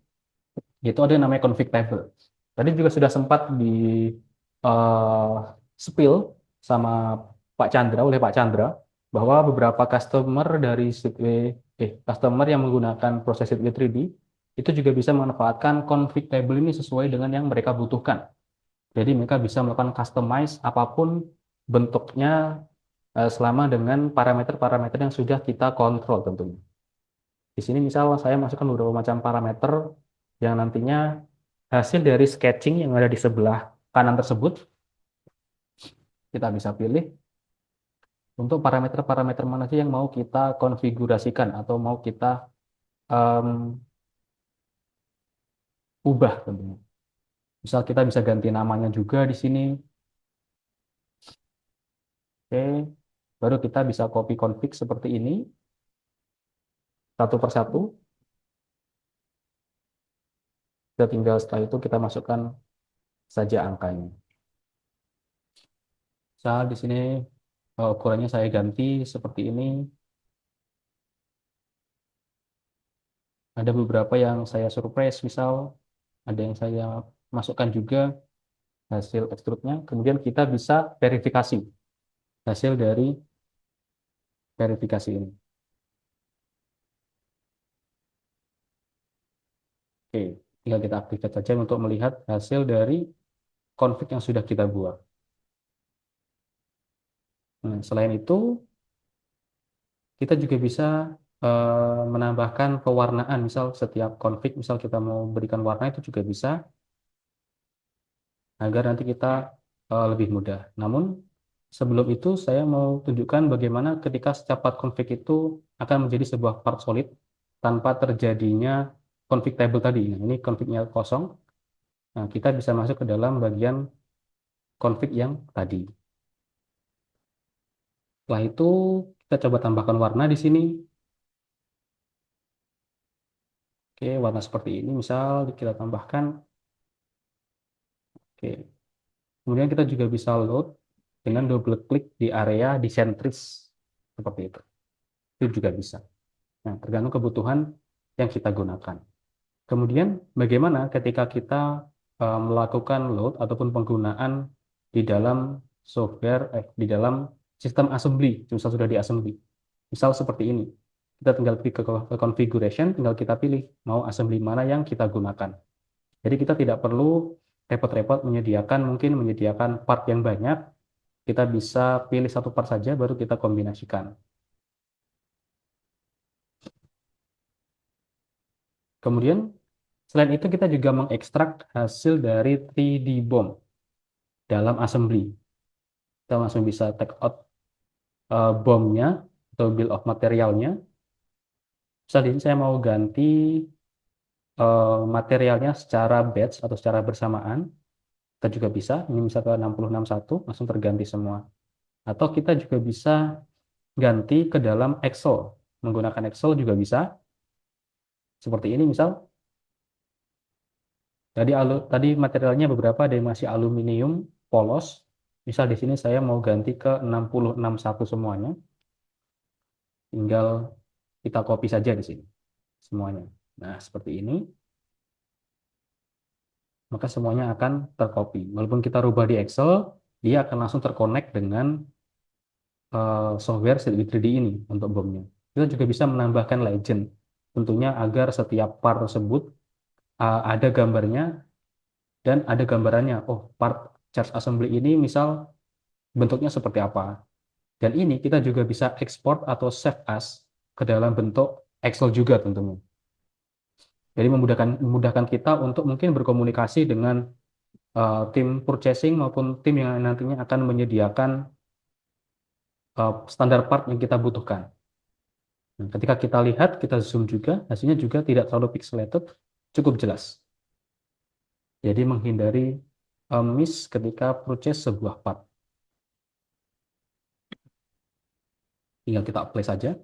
[SPEAKER 3] Itu ada yang namanya config table. Tadi juga sudah sempat di eh, spill sama Pak Chandra oleh Pak Chandra bahwa beberapa customer dari customer yang menggunakan proses Gateway 3D itu juga bisa memanfaatkan config table ini sesuai dengan yang mereka butuhkan. Jadi mereka bisa melakukan customize apapun bentuknya selama dengan parameter-parameter yang sudah kita kontrol tentunya. Di sini misal saya masukkan beberapa macam parameter yang nantinya hasil dari sketching yang ada di sebelah kanan tersebut, kita bisa pilih untuk parameter-parameter mana sih yang mau kita konfigurasikan atau mau kita em, ubah tentunya. Misal kita bisa ganti namanya juga di sini. Oke, baru kita bisa copy config seperti ini satu persatu. Kita tinggal setelah itu kita masukkan saja angkanya. Misal di sini ukurannya saya ganti seperti ini. Ada beberapa yang saya surprise, misal ada yang saya masukkan juga hasil extrude-nya. Kemudian kita bisa verifikasi hasil dari verifikasi ini. Oke, tinggal kita aktifkan saja untuk melihat hasil dari config yang sudah kita buat. Nah, selain itu, kita juga bisa menambahkan pewarnaan. Misal setiap config, misal kita mau berikan warna itu juga bisa, agar nanti kita lebih mudah. Namun, sebelum itu saya mau tunjukkan bagaimana ketika setiap part config itu akan menjadi sebuah part solid tanpa terjadinya config table tadi. Nah, ini config-nya kosong. Nah, kita bisa masuk ke dalam bagian config yang tadi. Setelah itu, kita coba tambahkan warna di sini. Oke, warna seperti ini misal kita tambahkan. Oke. Kemudian kita juga bisa load dengan double klik di area disentris seperti itu. Itu juga bisa. Nah, tergantung kebutuhan yang kita gunakan. Kemudian bagaimana ketika kita melakukan load ataupun penggunaan di dalam software di dalam sistem assembly, misal sudah di assembly. Misal seperti ini. Kita tinggal pergi ke configuration, tinggal kita pilih mau assembly mana yang kita gunakan. Jadi kita tidak perlu repot-repot menyediakan part yang banyak. Kita bisa pilih satu part saja, baru kita kombinasikan. Kemudian, selain itu kita juga mengekstrak hasil dari 3D BOM dalam assembly. Kita langsung bisa take out BOM-nya atau bill of materialnya. Saat ini saya mau ganti materialnya secara batch atau secara bersamaan. Kita juga bisa, ini misalnya ke 6061, langsung terganti semua. Atau kita juga bisa ganti ke dalam Excel. Menggunakan Excel juga bisa. Seperti ini misal. Tadi materialnya beberapa ada yang masih aluminium, polos. Misal di sini saya mau ganti ke 6061 semuanya. Tinggal kita copy saja di sini semuanya. Nah, seperti ini, maka semuanya akan tercopy. Walaupun kita rubah di Excel, dia akan langsung terkonek dengan software 3D ini untuk BOM-nya. Kita juga bisa menambahkan legend, tentunya agar setiap part tersebut ada gambarnya dan ada gambarannya. Oh, part charge assembly ini misal bentuknya seperti apa. Dan ini kita juga bisa export atau save as ke dalam bentuk Excel juga tentunya. Jadi memudahkan kita untuk mungkin berkomunikasi dengan tim purchasing maupun tim yang nantinya akan menyediakan standar part yang kita butuhkan. Nah, ketika kita lihat, kita zoom juga, hasilnya juga tidak terlalu pixelated, cukup jelas. Jadi menghindari miss ketika purchase sebuah part. Tinggal kita apply saja.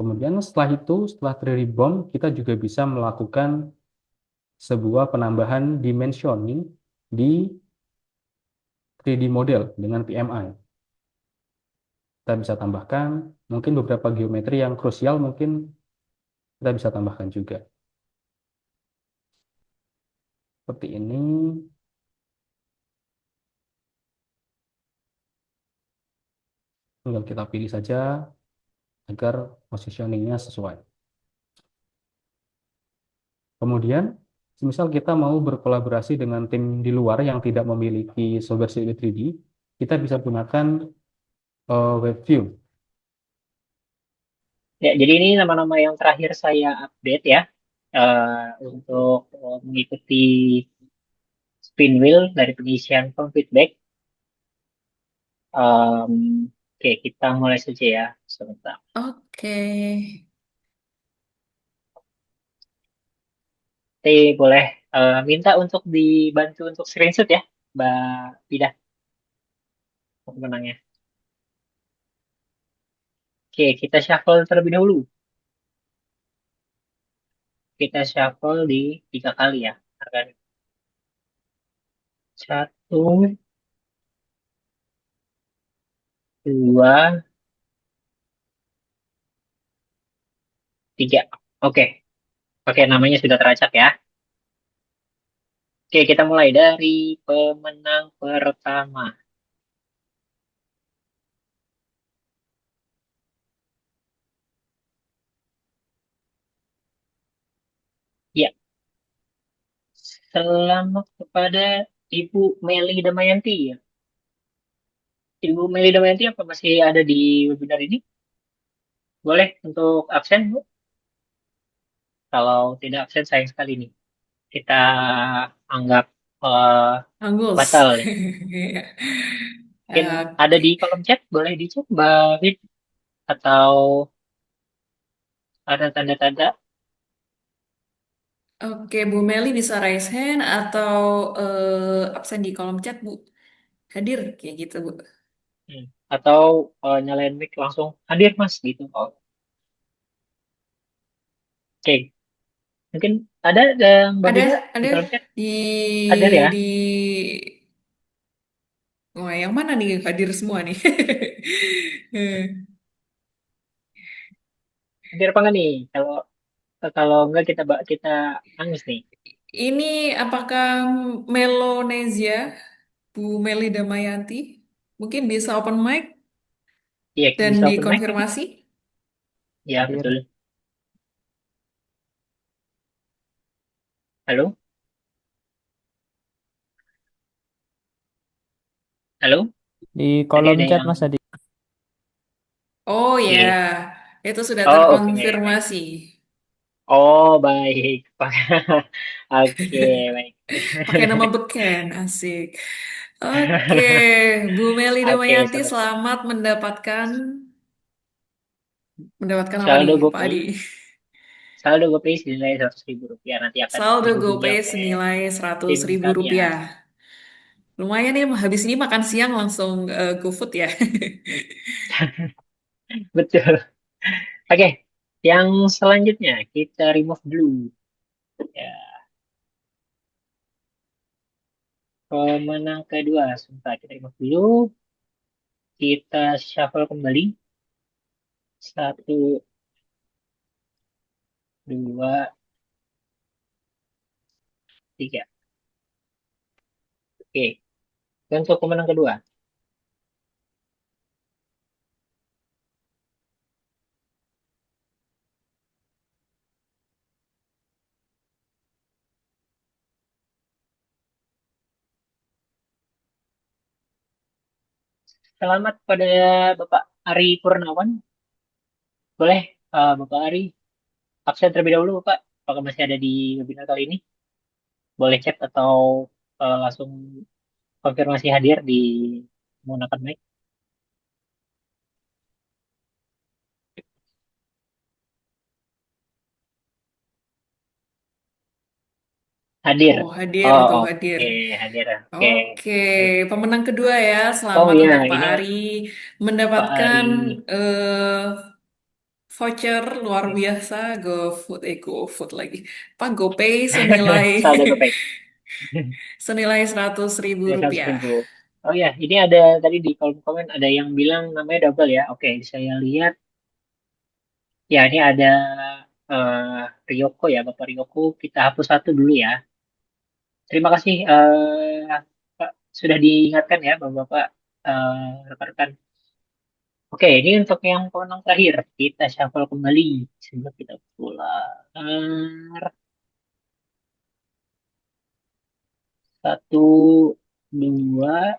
[SPEAKER 3] Kemudian setelah itu, setelah 3D BOM, kita juga bisa melakukan sebuah penambahan dimensioning di 3D model dengan PMI. Kita bisa tambahkan mungkin beberapa geometri yang krusial mungkin kita bisa tambahkan juga. Seperti ini, tinggal kita pilih saja agar positioningnya sesuai. Kemudian, semisal kita mau berkolaborasi dengan tim di luar yang tidak memiliki software 3D, kita bisa gunakan web view.
[SPEAKER 4] Ya, jadi ini nama-nama yang terakhir saya update ya, untuk mengikuti spin wheel dari pengisian form feedback. Em, oke, kita mulai saja ya, sebentar.
[SPEAKER 1] Oke.
[SPEAKER 4] Nanti boleh minta untuk dibantu untuk screenshot ya, Mbak Pidah, pemenangnya. Oke, kita shuffle terlebih dahulu. Kita shuffle di 3 kali ya. Akan 1, 2, 3. Oke, oke, namanya sudah teracak ya. Oke, kita mulai dari pemenang pertama. Ya, selamat kepada Ibu Meli Damayanti ya. Ibu Meli Damayanti apa masih ada di webinar ini? Boleh untuk absen, Bu? Kalau tidak absen sayang sekali nih. Kita anggap eh,
[SPEAKER 1] Angus.
[SPEAKER 4] batal ya. Mungkin ada di
[SPEAKER 1] Oke.
[SPEAKER 4] kolom chat, boleh dicek Mbak Fit atau ada tanda-tanda.
[SPEAKER 1] Oke, Bu Meli bisa raise hand atau absen di kolom chat, Bu. Hadir, kayak gitu, Bu.
[SPEAKER 4] Atau nyalain mic langsung hadir Mas gitu. Oh, oke, mungkin ada Mbak
[SPEAKER 1] Ada,
[SPEAKER 4] Vida di
[SPEAKER 1] ada
[SPEAKER 4] kolom chat
[SPEAKER 1] di
[SPEAKER 4] hadir ya.
[SPEAKER 1] di Wah, yang mana nih hadir semua nih?
[SPEAKER 4] Hadir apa enggak nih? Kalau kalau enggak kita hangus nih.
[SPEAKER 1] Ini apakah Melonesia, Bu Meli Damayanti? Mungkin bisa open mic
[SPEAKER 4] Iya,
[SPEAKER 1] dan
[SPEAKER 4] bisa open mic mungkin.
[SPEAKER 1] dikonfirmasi.
[SPEAKER 4] Ya,
[SPEAKER 3] Hadir
[SPEAKER 4] betul. Halo? Halo?
[SPEAKER 5] Di
[SPEAKER 4] Tadi
[SPEAKER 5] kolom
[SPEAKER 4] ada
[SPEAKER 5] chat
[SPEAKER 4] yang
[SPEAKER 5] Mas Adi.
[SPEAKER 1] Oh ya,
[SPEAKER 4] oke.
[SPEAKER 1] itu sudah
[SPEAKER 4] Oh, oke, baik.
[SPEAKER 1] terkonfirmasi.
[SPEAKER 4] Oh, baik. Oke, baik.
[SPEAKER 1] Pakai nama beken, asik. Oke, Bu Meli
[SPEAKER 4] Oke,
[SPEAKER 1] Damayanti,
[SPEAKER 4] selamat.
[SPEAKER 1] selamat mendapatkan apa nih,
[SPEAKER 4] Saldo
[SPEAKER 1] Pak Adi?
[SPEAKER 4] GoPay. Saldo GoPay senilai Rp100.000 nanti akan
[SPEAKER 1] Saldo
[SPEAKER 4] dihubungi
[SPEAKER 1] GoPay
[SPEAKER 4] oleh
[SPEAKER 1] senilai seratus
[SPEAKER 4] tim
[SPEAKER 1] ribu
[SPEAKER 4] kami ya.
[SPEAKER 1] rupiah. Lumayan ya, habis ini makan siang langsung GoFood ya.
[SPEAKER 4] Betul. Oke, yang selanjutnya kita remove dulu. Ya, Pemenang kedua. Sebentar, kita remote dulu. Kita shuffle kembali. Satu, dua, tiga. Oke. Untuk pemenang kedua. Selamat pada Bapak Ari Purnawan. Boleh, Bapak Ari, absen terlebih dahulu, Bapak. Apakah masih ada di webinar kali ini? Boleh chat atau langsung konfirmasi hadir di menggunakan mic. Hadir.
[SPEAKER 1] Oh, hadir
[SPEAKER 4] Oh,
[SPEAKER 1] tuh, hadir.
[SPEAKER 4] oke, hadir. Oke.
[SPEAKER 1] Oke, pemenang kedua ya.
[SPEAKER 4] Oh
[SPEAKER 1] Selamat
[SPEAKER 4] iya,
[SPEAKER 1] untuk Pak
[SPEAKER 4] ini
[SPEAKER 1] Ari
[SPEAKER 4] Pak Ari.
[SPEAKER 1] mendapatkan voucher luar biasa GoFood lagi. Pak GoPay senilai
[SPEAKER 4] Saldo GoPay.
[SPEAKER 1] senilai 100.000
[SPEAKER 4] Ya, 100
[SPEAKER 1] rupiah.
[SPEAKER 4] ribu. Oh ya, ini ada tadi di kolom komen ada yang bilang namanya double ya. Oke, saya lihat. Ya, ini ada Ryoko ya, Bapak Ryoko. Kita hapus satu dulu ya. Terima kasih Pak sudah diingatkan ya Bapak-Bapak rekan-rekan. Oke, ini untuk yang pemenang terakhir. Kita shuffle kembali sebelum kita pulang. Satu, dua,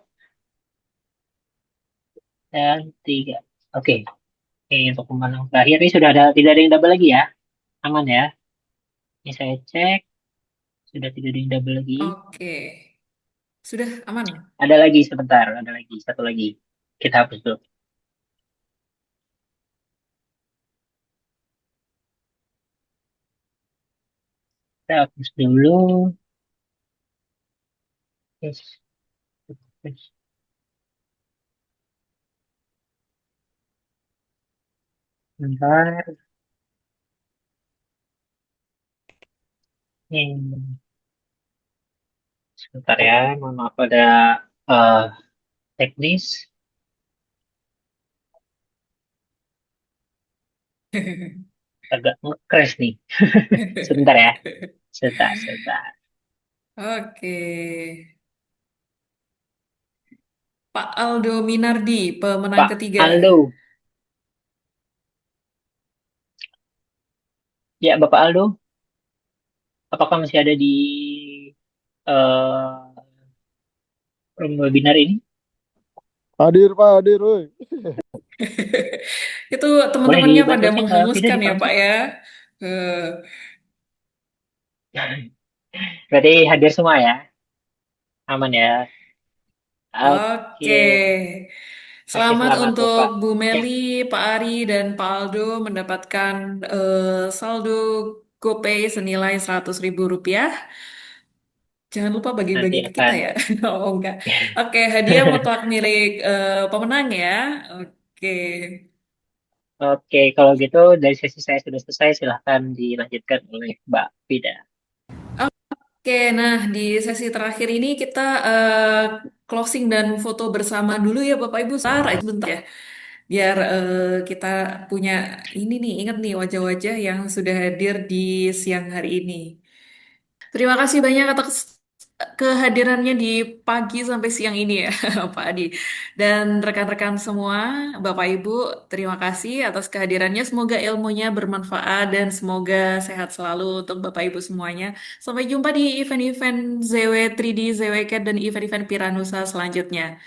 [SPEAKER 4] dan tiga. Oke, ini untuk pemenang terakhir. Ini sudah ada, tidak ada yang double lagi ya. Aman ya. Ini saya cek. Sudah tidak ada yang double lagi.
[SPEAKER 1] Oke, sudah aman.
[SPEAKER 4] Ada lagi sebentar. Ada lagi. Satu lagi. Kita hapus dulu. Kita hapus dulu. Yes. Yes. Bentar. Ini. Sebentar ya. Mohon maaf ada eh, teknis. Agak nge-crash nih. Sebentar ya. Sebentar, sebentar.
[SPEAKER 1] Oke, Pak Aldo Minardi, pemenang
[SPEAKER 4] Pak
[SPEAKER 1] ketiga.
[SPEAKER 4] Aldo. Ya, Bapak Aldo. Apakah masih ada di eh room webinar ini?
[SPEAKER 5] Hadir Pak, hadir, woi.
[SPEAKER 1] Itu
[SPEAKER 4] Boleh
[SPEAKER 1] teman-temannya
[SPEAKER 4] dibantu
[SPEAKER 1] pada
[SPEAKER 4] cek tidak
[SPEAKER 1] menghanguskan
[SPEAKER 4] di
[SPEAKER 1] ya
[SPEAKER 4] kolom
[SPEAKER 1] Pak
[SPEAKER 4] chat?
[SPEAKER 1] ya. Eh,
[SPEAKER 4] Berarti hadir semua ya? Aman ya?
[SPEAKER 1] Oke,
[SPEAKER 4] Oke. Oke,
[SPEAKER 1] selamat
[SPEAKER 4] selamat
[SPEAKER 1] untuk
[SPEAKER 4] Bapak.
[SPEAKER 1] Bu
[SPEAKER 4] Ya,
[SPEAKER 1] Meli, Pak Ari, dan Pak Aldo mendapatkan saldo GoPay senilai 100.000 rupiah. Jangan lupa
[SPEAKER 4] nanti
[SPEAKER 1] bagi-bagi ke kita
[SPEAKER 4] akan.
[SPEAKER 1] ya. Oh enggak. Oke, hadiah mutlak milik pemenang ya. Oke.
[SPEAKER 4] Oke, kalau gitu dari sesi saya sudah selesai. Silahkan dilanjutkan oleh Mbak Vida.
[SPEAKER 1] Oke, nah di sesi terakhir ini kita closing dan foto bersama dulu ya Bapak Ibu. Sebentar ya. Biar kita punya ini nih, ingat nih wajah-wajah yang sudah hadir di siang hari ini. Terima kasih banyak atas kehadirannya di pagi sampai siang ini ya, Pak Adi. Dan rekan-rekan semua, Bapak Ibu, terima kasih atas kehadirannya. Semoga ilmunya bermanfaat dan semoga sehat selalu untuk Bapak Ibu semuanya. Sampai jumpa di event-event ZW 3D, ZW Cat, dan event-event Piranusa selanjutnya.